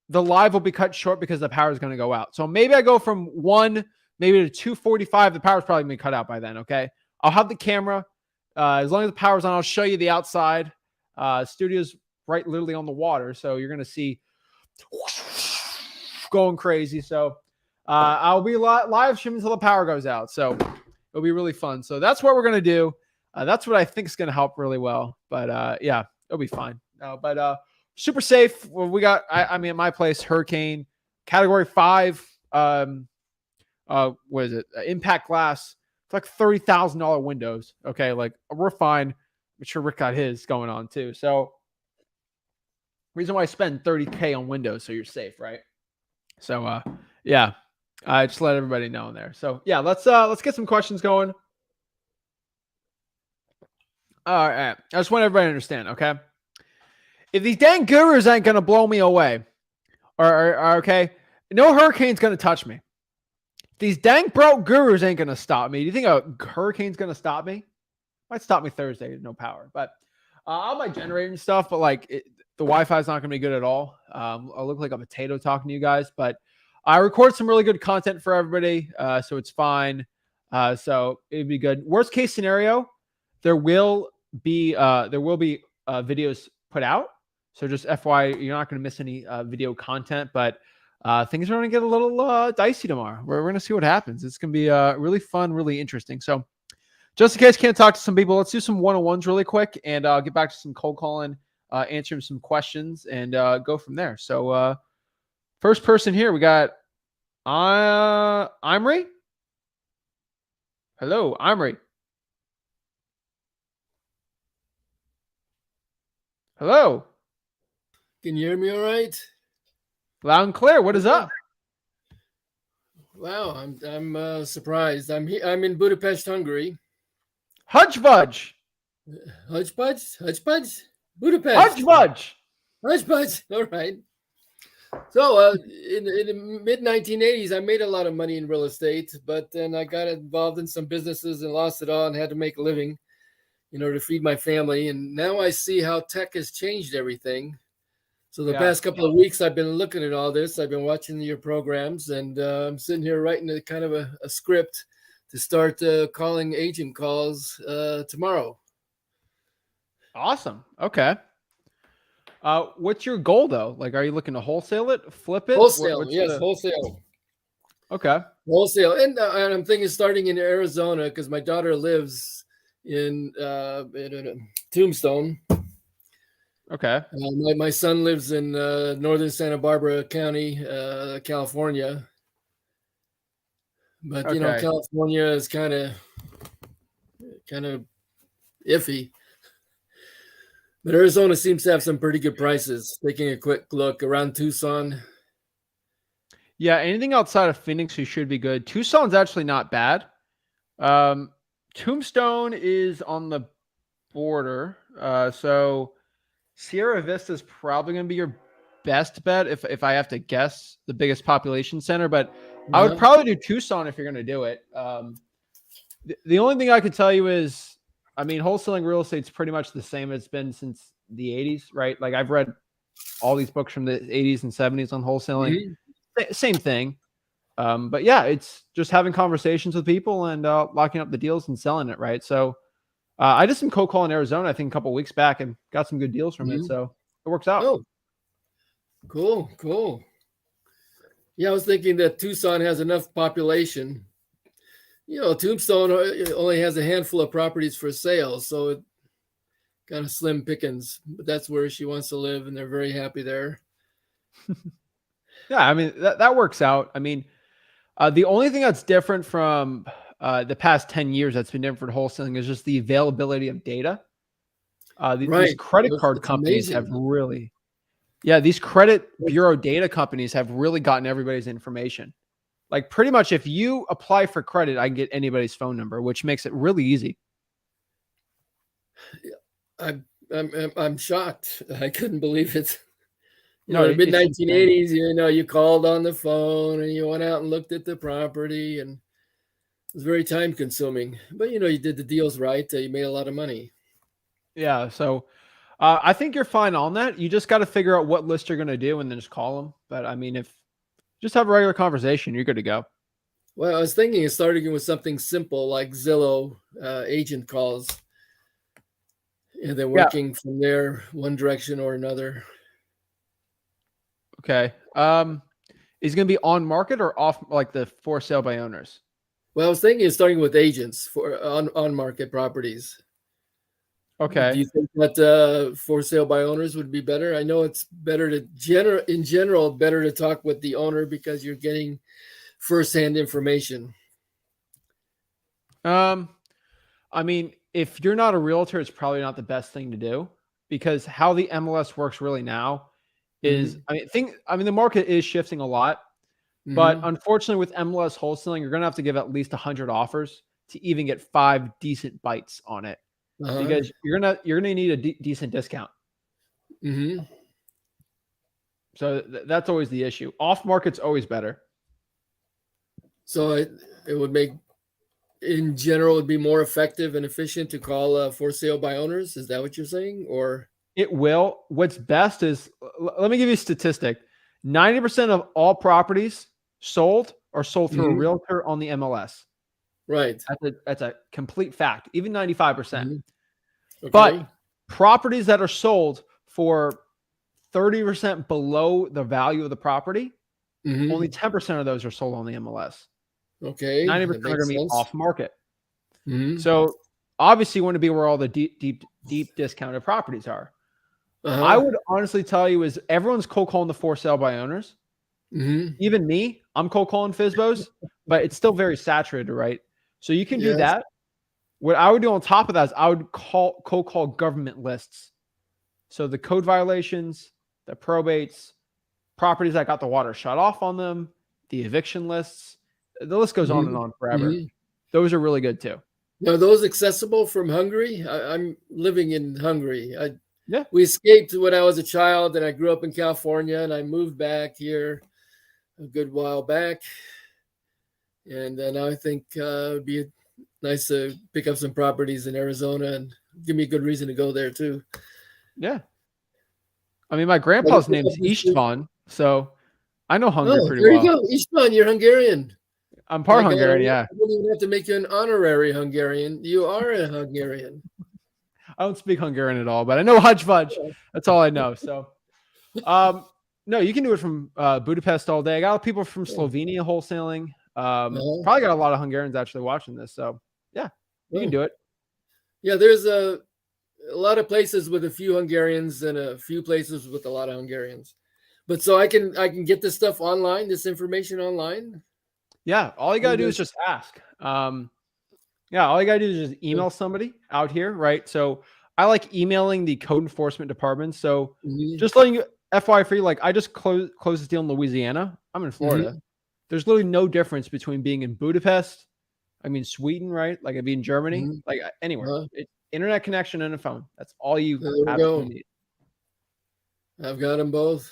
the live will be cut short because the power is going to go out. So maybe I go from 1 maybe to 2:45. The power's probably going to be cut out by then, okay? I'll have the camera. As long as the power's on, I'll show you the outside. Studio's right literally on the water, so you're going to see going crazy. So I'll be live streaming until the power goes out. So it'll be really fun. So that's what we're going to do. That's what I think is going to help really well. But yeah, it'll be fine. But super safe. Well, we got, I mean, at my place, hurricane, Category 5. What is it? Impact glass. It's like $30,000 windows. Okay, like we're fine. I'm sure Rick got his going on too. So reason why I spend $30K on windows, so you're safe, right? So yeah, I just let everybody know in there. So yeah, let's get some questions going. All right, I just want everybody to understand, okay? If these dang gurus ain't gonna blow me away, or okay, no hurricane's gonna touch me. These dang broke gurus ain't gonna stop me. Do you think a hurricane's gonna stop me? Might stop me Thursday, no power, but I'll might generate and stuff. But like the Wi-Fi is not gonna be good at all. I'll look like a potato talking to you guys, but I record some really good content for everybody, so it's fine. So it'd be good. Worst case scenario, there will be videos put out. So just FYI, you're not going to miss any video content, but things are going to get a little dicey tomorrow. We're going to see what happens. It's going to be really fun, really interesting. So just in case I can't talk to some people, let's do some one-on-ones really quick, and I'll get back to some cold calling, answering some questions, and go from there. So first person here, we got Imri. Hello, Imri. Hello. Can you hear me all right? Loud and clear. What is up? Wow, I'm surprised. I'm in Budapest, Hungary. Hudge Budge. Budapest. Hudge Budge. Budge. All right. So in the mid 1980s, I made a lot of money in real estate, but then I got involved in some businesses and lost it all and had to make a living in order to feed my family. And now I see how tech has changed everything. So the past couple of weeks, I've been looking at all this. I've been watching your programs, and I'm sitting here writing a kind of a script to start calling agent calls tomorrow. Awesome. Okay. What's your goal though? Like, are you looking to wholesale it, flip it? Wholesale, What's yes, the- wholesale. Okay. Wholesale, and I'm thinking starting in Arizona because my daughter lives in Tombstone. Okay. My son lives in northern Santa Barbara County, California. But Okay. California is kind of iffy. But Arizona seems to have some pretty good prices. Taking a quick look around Tucson. Yeah, anything outside of Phoenix, you should be good. Tucson's actually not bad. Tombstone is on the border. So Sierra Vista is probably going to be your best bet if I have to guess, the biggest population center. But I would probably do Tucson if you're going to do it. The only thing I could tell you is, I mean, wholesaling real estate's pretty much the same as it's been since the 80s, right? Like I've read all these books from the 80s and 70s on wholesaling. Same thing. But yeah, it's just having conversations with people and locking up the deals and selling it, right? So I did some cold call in Arizona, I think a couple of weeks back, and got some good deals from it. So it works out. Oh, cool. Yeah, I was thinking that Tucson has enough population. Tombstone only has a handful of properties for sale, so it kind of slim pickings. But that's where she wants to live, and they're very happy there. Yeah, I mean, that works out. I mean, the only thing that's different from the past 10 years that's been different for wholesaling is just the availability of data. These credit card companies have really, these credit bureau data companies have really gotten everybody's information. Like pretty much if you apply for credit, I can get anybody's phone number, which makes it really easy. I'm shocked. I couldn't believe it. In No, the mid 1980s, you called on the phone and you went out and looked at the property, and it was very time consuming. But you did the deals right. You made a lot of money. Yeah. So I think you're fine on that. You just got to figure out what list you're going to do and then just call them. But I mean, if just have a regular conversation, you're good to go. Well, I was thinking of starting with something simple like Zillow agent calls, and then working from there one direction or another. Okay. Is it going to be on market or off, like the for sale by owners? Well, I was thinking of starting with agents for on market properties. Okay. Do you think that for sale by owners would be better? I know it's better in general, better to talk with the owner because you're getting firsthand information. I mean, if you're not a realtor, it's probably not the best thing to do, because how the MLS works really now is, the market is shifting a lot, but unfortunately with MLS wholesaling, you're going to have to give at least 100 offers to even get 5 decent bites on it, because you're going to need a decent discount. So that's always the issue. Off market's always better. So it would make, in general, it'd be more effective and efficient to call for sale by owners. Is that what you're saying? Or it will. What's best is, let me give you a statistic. 90% of all properties sold are sold through a realtor on the MLS. Right. That's a complete fact. Even 95%. Okay. But properties that are sold for 30% below the value of the property, only 10% of those are sold on the MLS. Okay. 90% are going to be off market. Mm-hmm. So obviously you want to be where all the deep discounted properties are. I would honestly tell you is everyone's cold calling the for sale by owners. Even me, I'm cold calling FSBOs, but it's still very saturated, right? So you can do that. What I would do on top of that is I would cold call government lists. So the code violations, the probates, properties that got the water shut off on them, the eviction lists, the list goes on and on forever. Those are really good too. Now, are those accessible from Hungary? I'm living in Hungary. Yeah. We escaped when I was a child, and I grew up in California, and I moved back here a good while back. And now I think it'd be nice to pick up some properties in Arizona and give me a good reason to go there too. Yeah. I mean, my grandpa's name is Istvan, so I know Hungary pretty well. There you go. Istvan, you're Hungarian. I'm part Hungarian, yeah. I don't even have to make you an honorary Hungarian. You are a Hungarian. I don't speak Hungarian at all, but I know Hudge Fudge. That's all I know. So No, you can do it from Budapest all day. I got people from Slovenia wholesaling. Probably got a lot of Hungarians actually watching this. So yeah, you can do it. Yeah, there's a lot of places with a few Hungarians and a few places with a lot of Hungarians. But so I can get this stuff online, this information online. Yeah, all you gotta do is just ask. Yeah, all you gotta do is just email somebody out here, right? So I like emailing the code enforcement department. So just letting you FYI for you, like I just closed this deal in Louisiana. I'm in Florida. There's literally no difference between being in Budapest, I mean Sweden, right? Like I'd be in Germany, like anywhere. It's internet connection and a phone. That's all you absolutely need. I've got them both.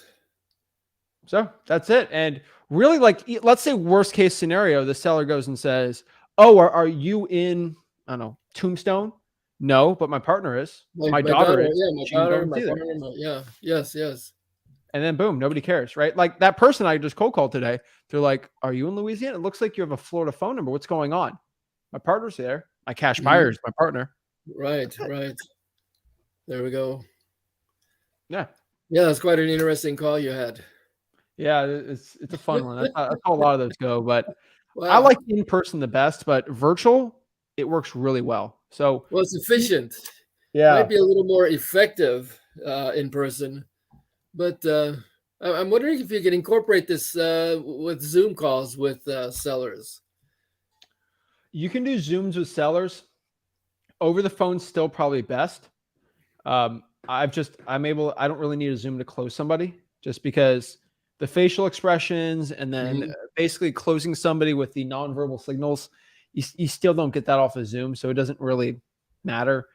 So that's it. And really, like, let's say worst case scenario, the seller goes and says, "Oh, are you in, I don't know, Tombstone?" No, but my partner is. My daughter is. Yeah, my daughter, my partner. Yeah, yes. And then boom, nobody cares, right? Like that person I just cold called today, they're like, "Are you in Louisiana? It looks like you have a Florida phone number. What's going on?" My partner's there. My cash buyer is my partner. Right. There we go. Yeah. Yeah, that's quite an interesting call you had. Yeah, it's a fun one. That's how a lot of those go. But I like in person the best, but virtual, it works really well. So it's efficient. Yeah, might be a little more effective in person, but I'm wondering if you can incorporate this with Zoom calls with sellers. You can do Zooms with sellers. Over the phone, still probably best. I don't really need a Zoom to close somebody just because the facial expressions and then basically closing somebody with the nonverbal signals, you still don't get that off of Zoom. So it doesn't really matter.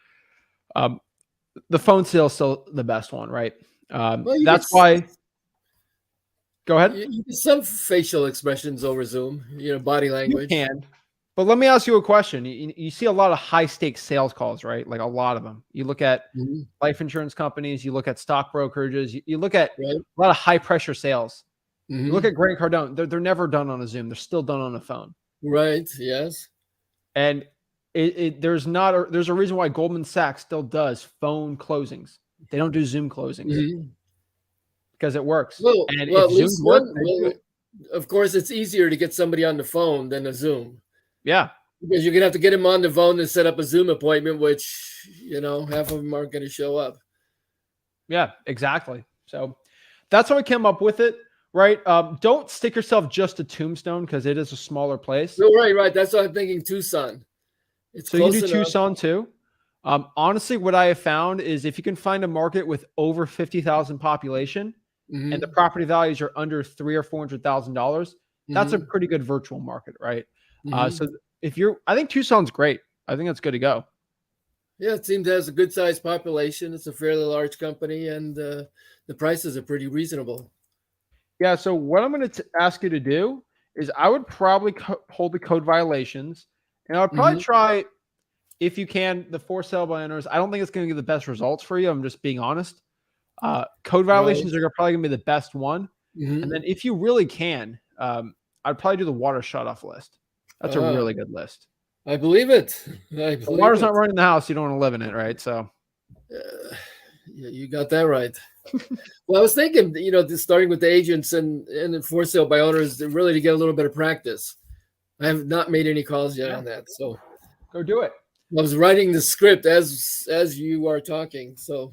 The phone sale is still the best one, right? That's why. Go ahead. You get some facial expressions over Zoom, body language. You can. But let me ask you a question. You see a lot of high stakes sales calls, right? Like a lot of them. You look at life insurance companies, you look at stock brokerages, you look at a lot of high pressure sales. You look at Grant Cardone, they're never done on a Zoom. They're still done on a phone. Right. Yes. And there's a reason why Goldman Sachs still does phone closings. They don't do Zoom closings because it works. Of course, it's easier to get somebody on the phone than a Zoom. Yeah. Because you're going to have to get them on the phone and set up a Zoom appointment, which, half of them aren't going to show up. Yeah, exactly. So that's how I came up with it, right? Don't stick yourself just to Tombstone because it is a smaller place. No, right. That's what I'm thinking, Tucson. So you can do Tucson too. Honestly, what I have found is if you can find a market with over 50,000 population and the property values are under $300,000 or $400,000, that's a pretty good virtual market, right? So I think Tucson's great. I think that's good to go. Yeah, it seems it has a good sized population. It's a fairly large company and the prices are pretty reasonable. Yeah. So what I'm going to ask you to do is I would probably hold the code violations and I would probably try, if you can, the for sale by owners. I don't think it's going to give the best results for you. I'm just being honest. Code violations are probably going to be the best one. And then if you really can, I'd probably do the water shut off list. That's a really good list. I believe it. The water's not running the house. You don't want to live in it, right? So, yeah, you got that right. Well, I was thinking, starting with the agents and the for sale by owners, really to get a little bit of practice. I have not made any calls yet on that, so go do it. I was writing the script as you are talking. So,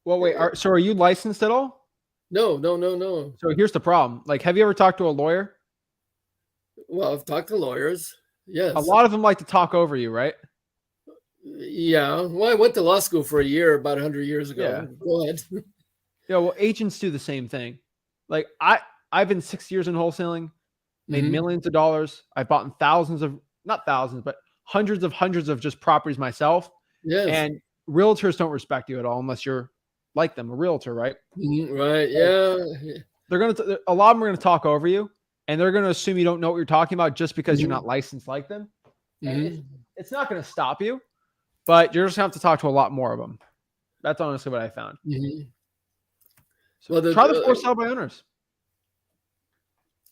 well, wait. So, are you licensed at all? No. So here's the problem. Like, have you ever talked to a lawyer? Well, I've talked to lawyers. Yes. A lot of them like to talk over you, right? Yeah. Well, I went to law school for a year about 100 years ago. Yeah. Go ahead. Yeah. Well, agents do the same thing. Like I've been 6 years in wholesaling, made millions of dollars. I've bought not thousands, but hundreds of just properties myself. Yes. And realtors don't respect you at all unless you're like them, a realtor, right? Right. Yeah. A lot of them are going to talk over you. And they're going to assume you don't know what you're talking about just because you're not licensed like them. It's not going to stop you, but you're just going to have to talk to a lot more of them. That's honestly what I found. So try the for sale by owners.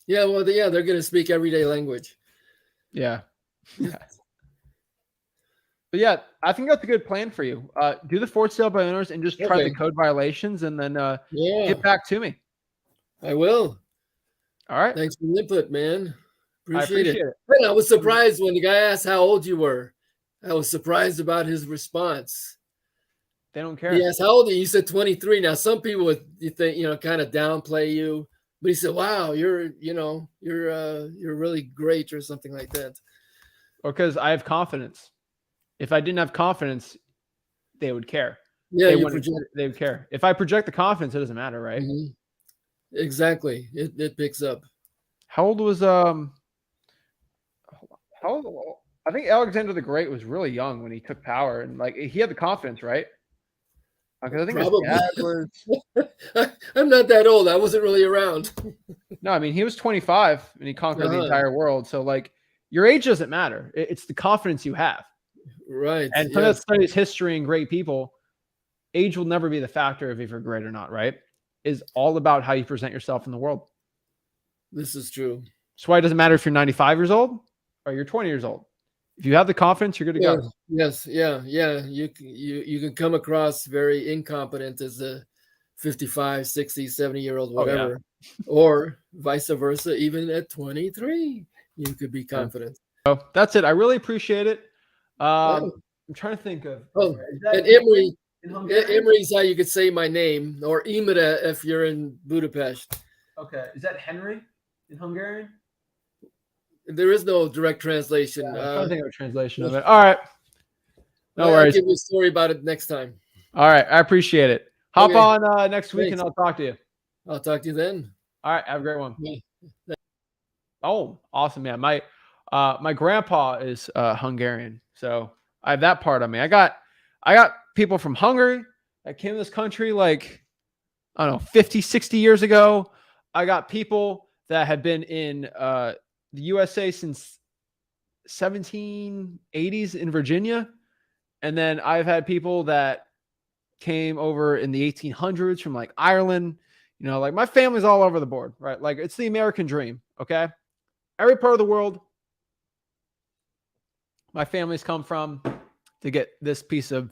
Yeah, well, they're going to speak everyday language. Yeah. But But yeah, I think that's a good plan for you. Do the for sale by owners and just try the Okay. code violations and then Yeah, get back to me. I will. All right. Thanks for the input, man. I Appreciate it. appreciate it. And I was surprised when the guy asked how old you were. I was surprised about his response. They don't care. He asked, how old are you? You said 23. Now, some people would, you think, kind of downplay you. But he said, wow, you're really great or something like that. Because I have confidence. If I didn't have confidence, they would care. Yeah, They you wouldn't- project. They would care. If I project the confidence, it doesn't matter, right? Mhm. Exactly. It picks up. How old was how old, I think Alexander the Great was really young when he took power, and like he had the confidence, right? Because I think his Probably. dad was I'm not that old. I wasn't really around. no, I mean he was 25 and he conquered the Uh-huh. entire world. So like your age doesn't matter. It's the confidence you have. Right. And someone that studies history and great people, age will never be the factor of if you're great or not, right? Is all about how you present yourself in the world. This is true. That's why it doesn't matter if you're 95 years old or you're 20 years old. If you have the confidence, you're good to Yeah. go. Yes. Yeah. Yeah. You can come across very incompetent as a 55, 60, 70-year-old, Oh, yeah. whatever, or vice versa. Even at 23, you could be confident. So that's it. I really appreciate it. Oh. I'm trying to think of. Oh, Is that and Emery, in Hungarian? Emery's how you could say my name, or Imre if you're in Budapest. Okay. Is that Henry in Hungarian? There is no direct translation. I'm trying to think of a translation of it. All right. No I'll worries. give you a story about it next time. All right. I appreciate it. Hop Okay. on next week Thanks. and I'll talk to you. I'll talk to you then. All right. Have a great one. Yeah. Oh, awesome. Yeah. My grandpa is Hungarian. So I have that part of me. I got people from Hungary that came to this country like, I don't know, 50, 60 years ago. I got people that have been in the USA since 1780s in Virginia. And then I've had people that came over in the 1800s from like Ireland. You know, like my family's all over the board, right? Like it's the American dream. Okay. Every part of the world my family's come from to get this piece of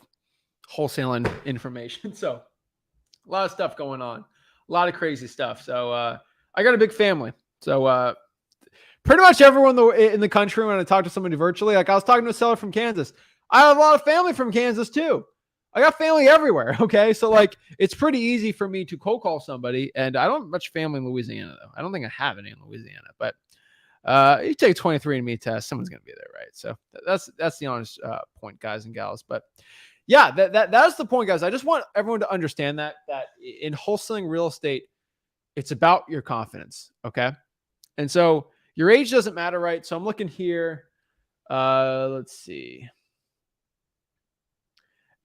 wholesaling information. So a lot of stuff going on, a lot of crazy stuff. So I got a big family. So pretty much everyone in the country, when I talk to somebody virtually, like I was talking to a seller from Kansas, I have a lot of family from Kansas too. I got family everywhere. Okay. So like, it's pretty easy for me to cold call somebody, and I don't have much family in Louisiana though. I don't think I have any in Louisiana, but you take a 23andMe test, someone's going to be there. Right. So that's the honest point, guys and gals. But yeah, that's the point, guys. I just want everyone to understand that in wholesaling real estate, it's about your confidence. Okay. And so your age doesn't matter, right? So I'm looking here. Let's see.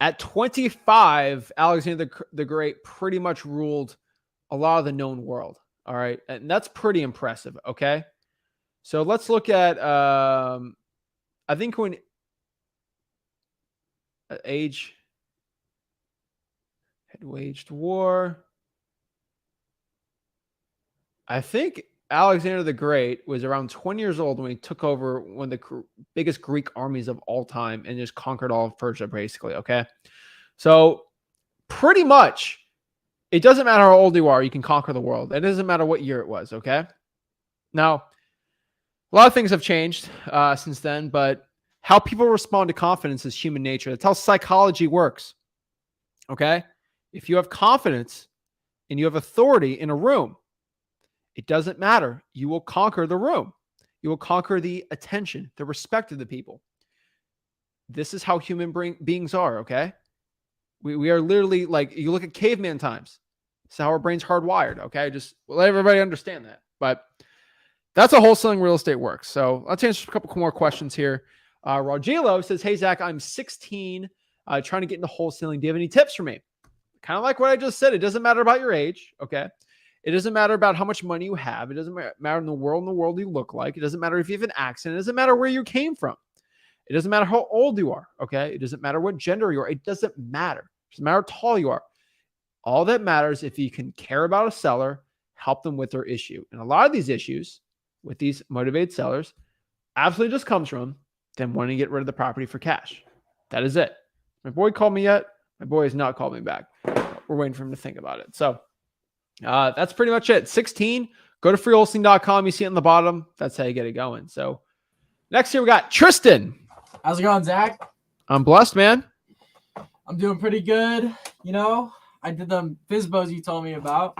At 25, Alexander the Great pretty much ruled a lot of the known world. All right. And that's pretty impressive. Okay. So let's look at, I think when age had waged war. I think Alexander the Great was around 20 years old when he took over one of the biggest Greek armies of all time and just conquered all of Persia, basically. Okay. So pretty much it doesn't matter how old you are. You can conquer the world. It doesn't matter what year it was. Okay. Now, a lot of things have changed since then, but how people respond to confidence is human nature. That's how psychology works. Okay. If you have confidence and you have authority in a room, it doesn't matter. You will conquer the room. You will conquer the attention, the respect of the people. This is how human beings are, okay? We are literally like, you look at caveman times. This is how our brain's hardwired, okay? Just let everybody understand that. But that's how wholesaling real estate works. So let's answer a couple more questions here. Rogilo says, hey, Zach, I'm 16, trying to get into wholesaling. Do you have any tips for me? Kind of like what I just said. It doesn't matter about your age, okay? It doesn't matter about how much money you have. It doesn't matter in the world you look like. It doesn't matter if you have an accent. It doesn't matter where you came from. It doesn't matter how old you are, okay? It doesn't matter what gender you are. It doesn't matter. It doesn't matter how tall you are. All that matters if you can care about a seller, help them with their issue. And a lot of these issues with these motivated sellers absolutely just comes from them wanting to get rid of the property for cash. That is it. My boy called me yet. My boy has not called me back. We're waiting for him to think about it. So that's pretty much it. 16. Go to freewholesaling.com. You see it in the bottom. That's how you get it going. So next here we got Tristan. How's it going, Zach? I'm blessed, man. I'm doing pretty good. You know, I did the FISBOs you told me about.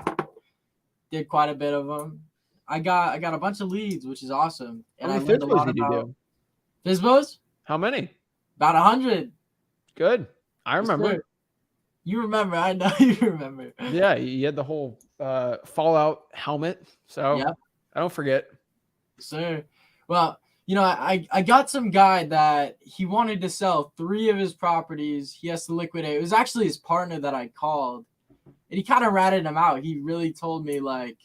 Did quite a bit of them. I got a bunch of leads, which is awesome. And How I many learned a FISBOs lot did you about do? FISBOs. How many? About 100. Good. I remember. Sure. You remember. I know you remember. Yeah, you had the whole Fallout helmet. So Yep. I don't forget. Sir. Well, you know, I got some guy that he wanted to sell 3 of his properties. He has to liquidate. It was actually his partner that I called. And he kind of ratted him out. He really told me, like,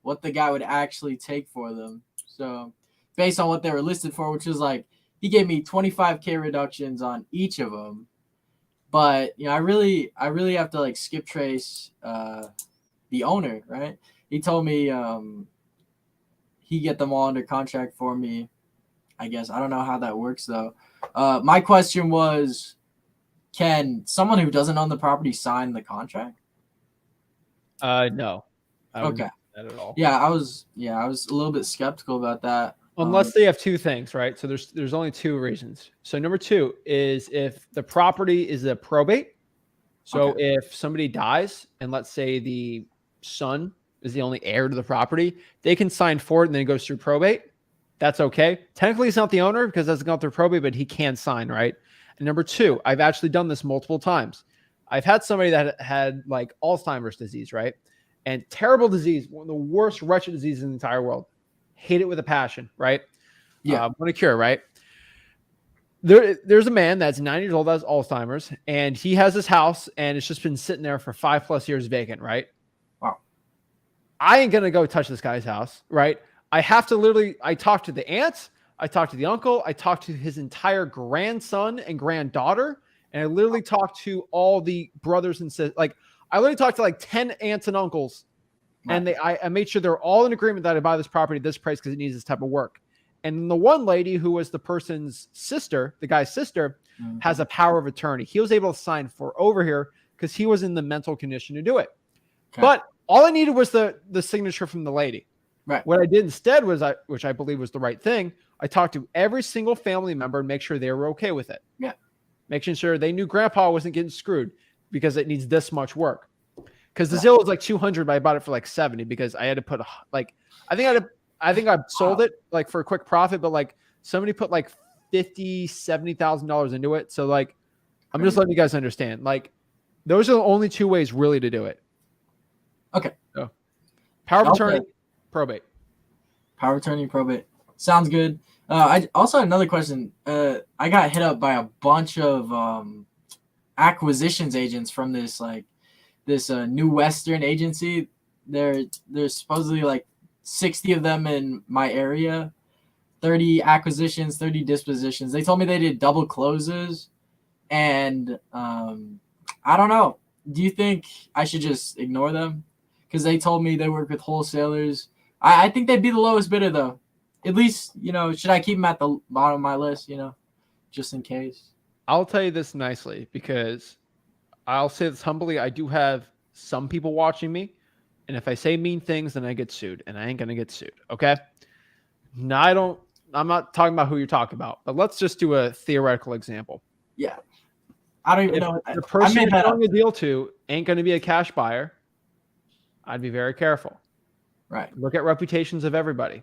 what the guy would actually take for them. So based on what they were listed for, which was like, he gave me 25K reductions on each of them. But, you know, I really have to, like, skip trace the owner, right? He told me he'd get them all under contract for me. I guess. I don't know how that works, though. My question was, can someone who doesn't own the property sign the contract? No. I wouldn't Okay. do that at all. Yeah, I was a little bit skeptical about that. Unless they have 2 things, right? So there's only 2 reasons. So number 2 is if the property is a probate. So Okay. if somebody dies and let's say the son is the only heir to the property, they can sign for it and then it goes through probate. That's okay. Technically, it's not the owner because that's gone through probate, but he can sign, right? And number 2, I've actually done this multiple times. I've had somebody that had like Alzheimer's disease, right? And terrible disease, one of the worst wretched diseases in the entire world. Hate it with a passion, right? Yeah. Want a cure, right? There's a man that's 90 years old that has Alzheimer's, and he has his house, and it's just been sitting there for 5+ years vacant, right? Wow. I ain't gonna go touch this guy's house, right? I have to literally. I talked to the aunts, I talked to the uncle, I talked to his entire grandson and granddaughter, and I literally talked to all the brothers and sisters. Like I literally talked to like 10 aunts and uncles. And I made sure they're all in agreement that I buy this property at this price because it needs this type of work. And the one lady who was the person's sister, the guy's sister, has a power of attorney. He was able to sign for over here because he was in the mental condition to do it. Okay. But all I needed was the signature from the lady. Right. What I did instead was, which I believe was the right thing, I talked to every single family member and make sure they were okay with it. Yeah. Making sure they knew grandpa wasn't getting screwed because it needs this much work. Because the Zillow was like 200, but I bought it for like 70 because I had to put I think I sold it like for a quick profit, but like somebody put like $50,000-$70,000 into it. So like, I'm just letting you guys understand. Like, those are the only 2 ways really to do it. Okay. So, power of attorney, probate. Power of attorney, probate. Sounds good. I also had another question. I got hit up by a bunch of acquisitions agents from this New Western agency. There's supposedly like 60 of them in my area, 30 acquisitions, 30 dispositions. They told me they did double closes, and I don't know. Do you think I should just ignore them? Because they told me they work with wholesalers. I think they'd be the lowest bidder though. At least, you know, should I keep them at the bottom of my list, you know, just in case? I'll tell you this nicely because I'll say this humbly. I do have some people watching me. And if I say mean things, then I get sued. And I ain't going to get sued. Okay? Now, I'm not talking about who you're talking about. But let's just do a theoretical example. Yeah. I don't even If know. the person I you're made that up. selling a deal to ain't going to be a cash buyer, I'd be very careful. Right. Look at reputations of everybody.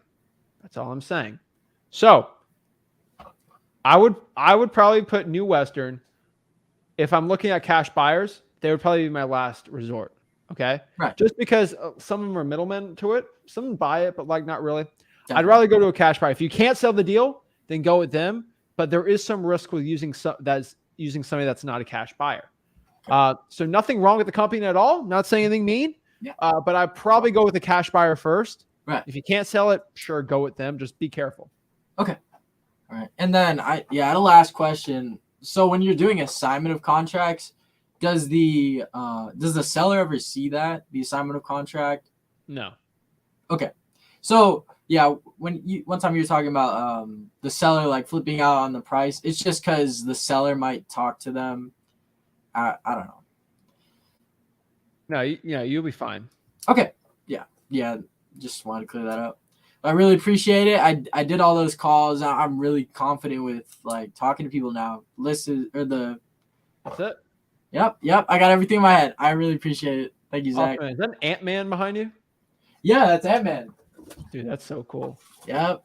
That's all I'm saying. So I would probably put New Western. If I'm looking at cash buyers, they would probably be my last resort. Okay. Right. Just because some of them are middlemen to it. Some buy it, but like not really. Definitely. I'd rather go to a cash buyer. If you can't sell the deal, then go with them. But there is some risk with using somebody that's not a cash buyer. So nothing wrong with the company at all. Not saying anything mean. Yeah. But I'd probably go with the cash buyer first. Right. If you can't sell it, sure, go with them. Just be careful. Okay. All right. And then I had a last question. So when you're doing assignment of contracts, does the seller ever see that, the assignment of contract? No. Okay. So, yeah, one time you were talking about the seller like flipping out on the price. It's just because the seller might talk to them. I don't know. No, you'll be fine. Okay. Yeah. Just wanted to clear that up. I really appreciate it. I did all those calls. I'm really confident with like talking to people now. That's it. Yep. I got everything in my head. I really appreciate it. Thank you, Zach. Awesome. Is that an Ant-Man behind you? Yeah, that's Ant-Man. Dude, that's so cool. Yep.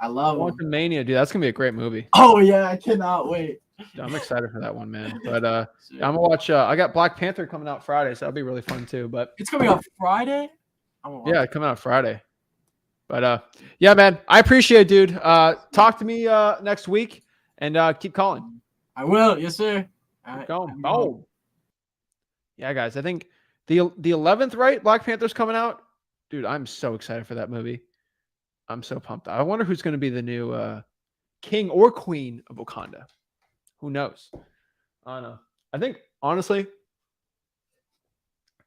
I love him. Quantumania, dude, that's gonna be a great movie. Oh yeah, I cannot wait. Dude, I'm excited for that one, man. But I'm gonna watch. I got Black Panther coming out Friday, so that'll be really fun too. But It's coming out Friday. yeah, coming out Friday. But yeah, man, I appreciate it, dude. Talk to me next week and keep calling. I will. Yes, sir. Keep going. Oh, yeah, guys. I think the 11th, right? Black Panther's coming out. Dude, I'm so excited for that movie. I'm so pumped. I wonder who's going to be the new king or queen of Wakanda. Who knows? I don't know. I think, honestly,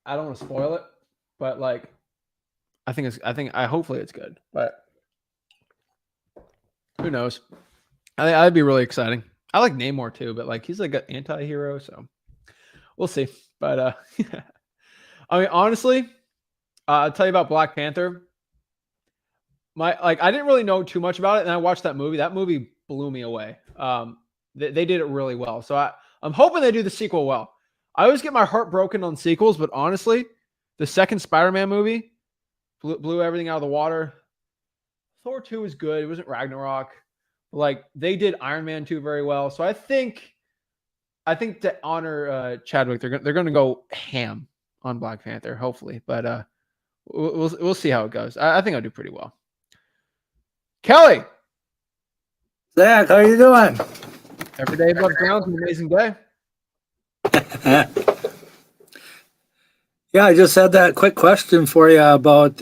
I don't want to spoil it, but like, hopefully it's good, but who knows? I think that'd be really exciting. I like Namor too, but like, he's like an anti-hero, so we'll see. But I mean, honestly, I'll tell you about Black Panther. I didn't really know too much about it, and I watched that movie. That movie blew me away. They did it really well. So I'm hoping they do the sequel well. I always get my heart broken on sequels, but honestly, the second Spider-Man movie blew everything out of the water. Thor 2 was good. It wasn't Ragnarok. Like, they did Iron Man 2 very well. So I think to honor Chadwick, they're going to go ham on Black Panther, hopefully. But we'll see how it goes. I think I'll do pretty well. Kelly. Zach, how you doing? Every day above ground is an amazing day. Yeah, I just had that quick question for you about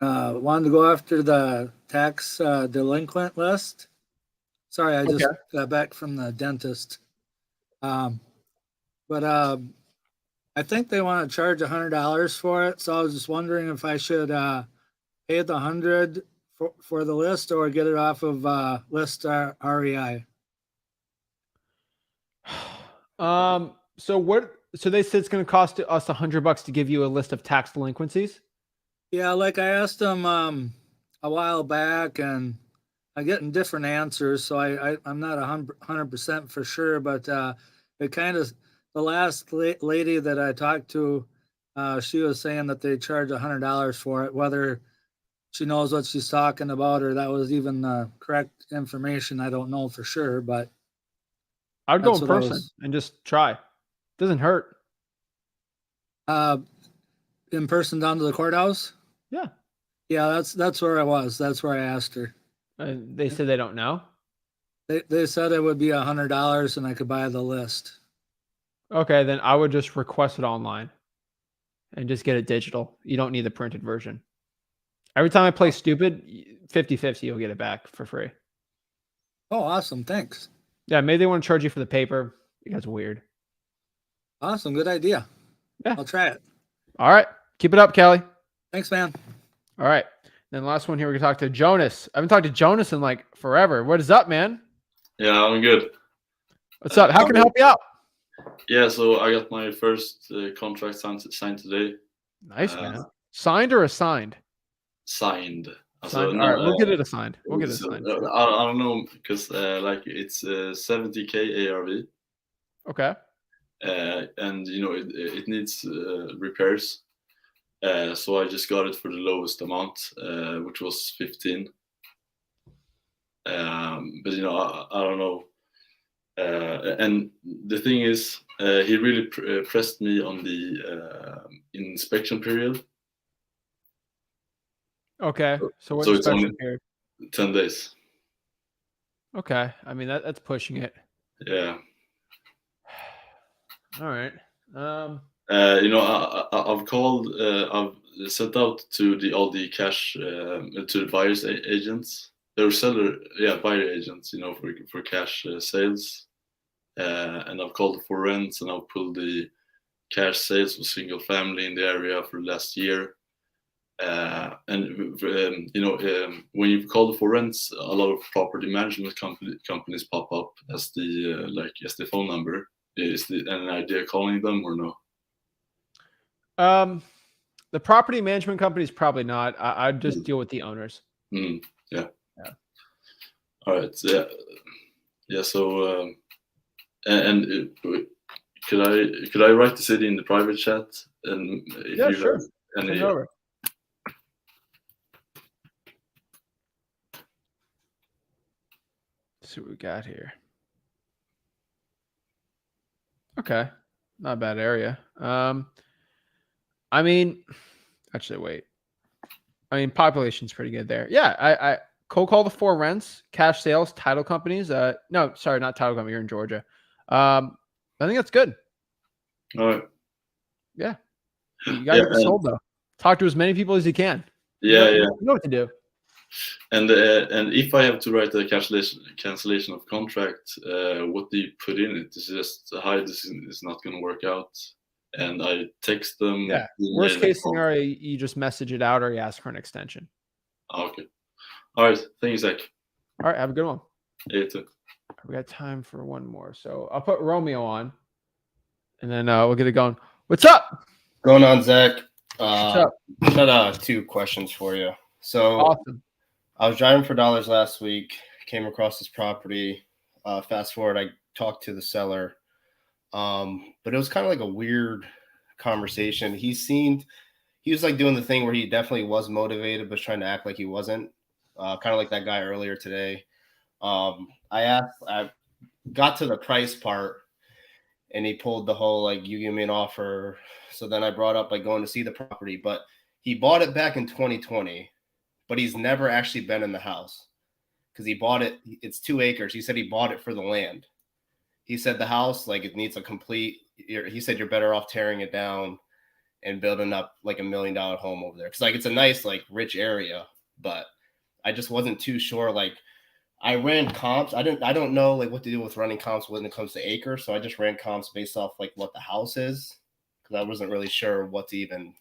wanting to go after the tax delinquent list. Sorry, I just got back from the dentist. But I think they want to charge $100 for it, so I was just wondering if I should pay the $100 for the list or get it off of list REI. So they said it's going to cost us $100 to give you a list of tax delinquencies. Yeah, like I asked them a while back, and I'm getting different answers, so I'm not 100% for sure. But it kind of, the last lady that I talked to, she was saying that they charge $100 for it, whether she knows what she's talking about or that was even the correct information. I don't know for sure, but I'd go in person and just try. Doesn't hurt. In person down to the courthouse? Yeah. Yeah, that's where I was. That's where I asked her. They said they don't know. They said it would be $100 and I could buy the list. Okay, then I would just request it online and just get it digital. You don't need the printed version. Every time I play stupid, 50-50, you'll get it back for free. Oh, awesome. Thanks. Yeah, maybe they want to charge you for the paper. That's weird. Awesome. Good idea. Yeah. I'll try it. All right. Keep it up, Kelly. Thanks, man. All right. Then last one here, we're going to talk to Jonas. I haven't talked to Jonas in like forever. What is up, man? Yeah, I'm good. What's up? How can I help you out? Yeah, so I got my first contract signed today. Nice, man. Signed or assigned? Signed. Signed. All right, we'll get it assigned. We'll get it assigned. I don't know, because like it's 70K ARV. Okay. And you know it needs repairs. So I just got it for the lowest amount, which was 15. But you know, I don't know. And the thing is, he really pressed me on the inspection period. Okay. So what's it's only inspection period? 10 days. Okay. I mean, that's pushing it. Yeah. All right. You know, I've called. I've sent out to all the cash to the buyers agents. They're buyer agents. You know, for cash sales. And I've called for rents, and I've pulled the cash sales for single family in the area for last year. When you call for rents, a lot of property management companies pop up as the phone number. Is an idea calling them or no? The property management companies probably not. I'd just deal with the owners. Yeah. Yeah. All right. Yeah. So could I write the city in the private chat? And if Yeah, you sure. have Send any, it over. Let's see what we got here. Okay, not a bad area. I mean, actually, wait. I mean, population's pretty good there. Yeah, I cold call the 4 rents, cash sales, title companies. No, sorry, not title company. You're in Georgia. I think that's good. all right. Yeah, you gotta get it sold though. Talk to as many people as you can. Yeah, You know what to do. And if I have to write a cancellation of contract, what do you put in it? It's just hi, this is not going to work out, and I text them. Yeah. Worst case scenario, you just message it out or you ask for an extension. Okay. All right. Thank you, Zach. All right. Have a good one. You too. We got time for one more, so I'll put Romeo on, and then we'll get it going. What's up? Going on, Zach? What's up? Got 2 questions for you. So Awesome. I was driving for dollars last week, came across this property. Fast forward, I talked to the seller, but it was kind of like a weird conversation. He was like doing the thing where he definitely was motivated, but trying to act like he wasn't. Kind of like that guy earlier today. I got to the price part, and he pulled the whole like, you give me an offer. So then I brought up like going to see the property, but he bought it back in 2020, but he's never actually been in the house because he bought it. It's 2 acres. He said he bought it for the land. He said the house, like it needs a complete, he said you're better off tearing it down and building up like $1 million home over there. Cause like, it's a nice, like rich area, but I just wasn't too sure. Like I ran comps. I don't know like what to do with running comps when it comes to acres. So I just ran comps based off like what the house is. Cause I wasn't really sure what to even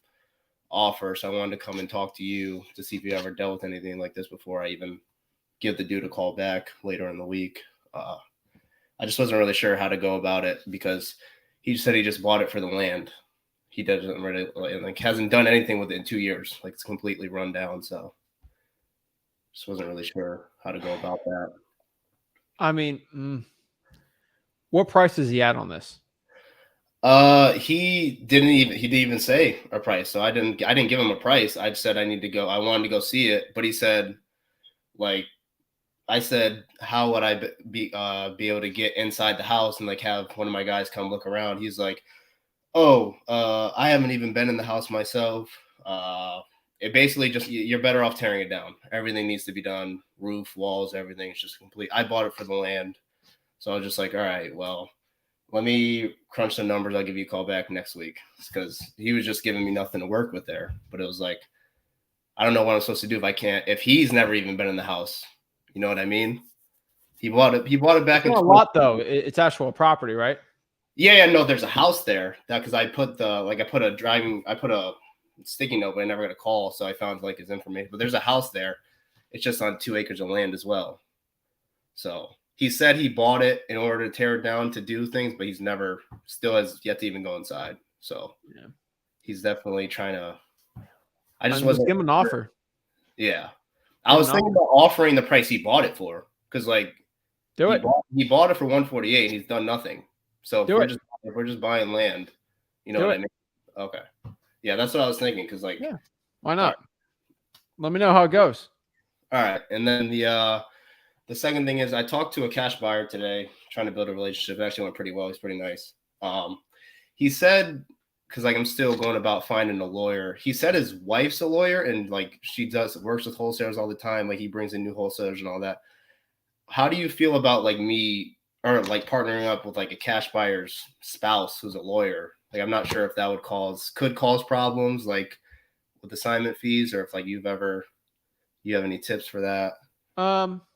offer. So I wanted to come and talk to you to see if you ever dealt with anything like this before I even give the dude a call back later in the week. I just wasn't really sure how to go about it because he said he just bought it for the land. He doesn't really like hasn't done anything with it in 2 years. Like it's completely run down. So just wasn't really sure how to go about that. I mean, what price is he at on this? He didn't even say a price. So I didn't give him a price. I said I wanted to go see it, but he said like, I said, how would I be able to get inside the house and like have one of my guys come look around? He's like, I haven't even been in the house myself. It basically just, you're better off tearing it down. Everything needs to be done. Roof, walls, everything is just complete. I bought it for the land. So I was just like, all right, well, let me crunch the numbers. I'll give you a call back next week because he was just giving me nothing to work with there. But it was like, I don't know what I'm supposed to do if he's never even been in the house. You know what I mean? He bought it back in a lot though. It's actual property, right? Yeah, no, there's a house there because I put a sticky note, but I never got a call. So I found like his information, but there's a house there. It's just on 2 acres of land as well. So he said he bought it in order to tear it down to do things, but still has yet to even go inside. So yeah, he's definitely trying to, I just wasn't give him an offer. Yeah. I was thinking about offering the price he bought it for because like he bought it for 148 and he's done nothing. So if we're just buying land, you know what I mean? Okay. Yeah, that's what I was thinking because like, yeah, why not? Let me know how it goes. All right. And then the second thing is I talked to a cash buyer today trying to build a relationship. It actually went pretty well. He's pretty nice. He said, because like I'm still going about finding a lawyer. He said his wife's a lawyer and like she works with wholesalers all the time. Like he brings in new wholesalers and all that. How do you feel about like me or like partnering up with like a cash buyer's spouse who's a lawyer? Like I'm not sure if that could cause problems like with assignment fees or if like you have any tips for that?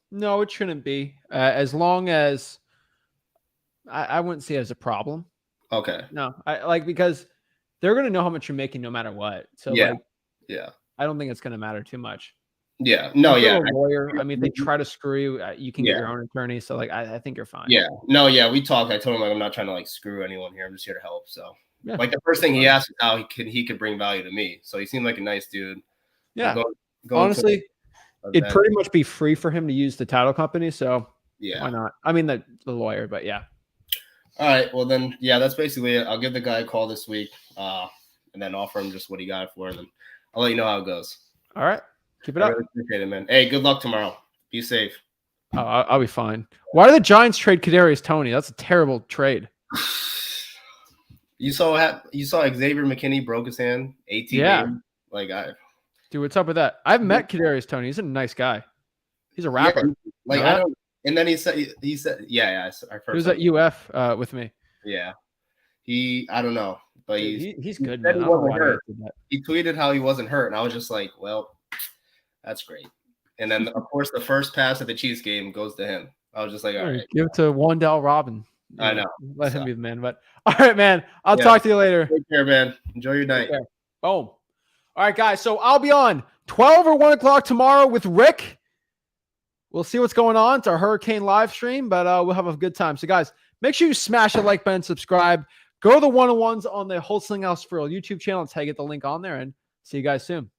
No, it shouldn't be. As long as I wouldn't see it as a problem. Okay. No, because they're going to know how much you're making no matter what. So yeah. I don't think it's going to matter too much. Yeah. No. If you're Yeah. a lawyer. I mean, if they try to screw you, you can get Yeah. your own attorney. So like, I think you're fine. Yeah. No. Yeah. We talked. I told him like I'm not trying to like screw anyone here. I'm just here to help. So Yeah. like the first thing he asked is how he could bring value to me. So he seemed like a nice dude. Yeah. Going Honestly, it'd event. pretty much be free for him to use the title company. So Yeah. why not? I mean, the lawyer, but yeah. All right. Well, then, yeah, that's basically it. I'll give the guy a call this week and then offer him just what he got for him. And I'll let you know how it goes. All right. Keep it I up. really appreciate it, man. Hey, good luck tomorrow. Be safe. Oh, I'll be fine. Why do the Giants trade Kadarius Toney? That's a terrible trade. You saw Xavier McKinney broke his hand. 18 Yeah. games. Like Dude, what's up with that? I've met Kadarius Toney. He's a nice guy. He's a rapper. Yeah, like know I that? don't. And then he said, yeah. I He was at UF with me. Yeah. I don't know, but Dude, he's good, said man. he I don't know wasn't why hurt. he did that. He tweeted how he wasn't hurt, and I was just like, well, that's great. And then of course the first pass of the Chiefs game goes to him. I was just like, all right. Give it to Wandell Robin. I know. Let him be the man. But all right, man. I'll Yeah. talk to you later. Take care, man. Enjoy your night. Boom. All right, guys. So I'll be on 12 or 1 o'clock tomorrow with Rick. We'll see what's going on. It's our hurricane live stream, but we'll have a good time. So, guys, make sure you smash the like button, subscribe. Go to the one-on-ones on the Wholesaling House for Real YouTube channel. That's how you get the link on there. And see you guys soon.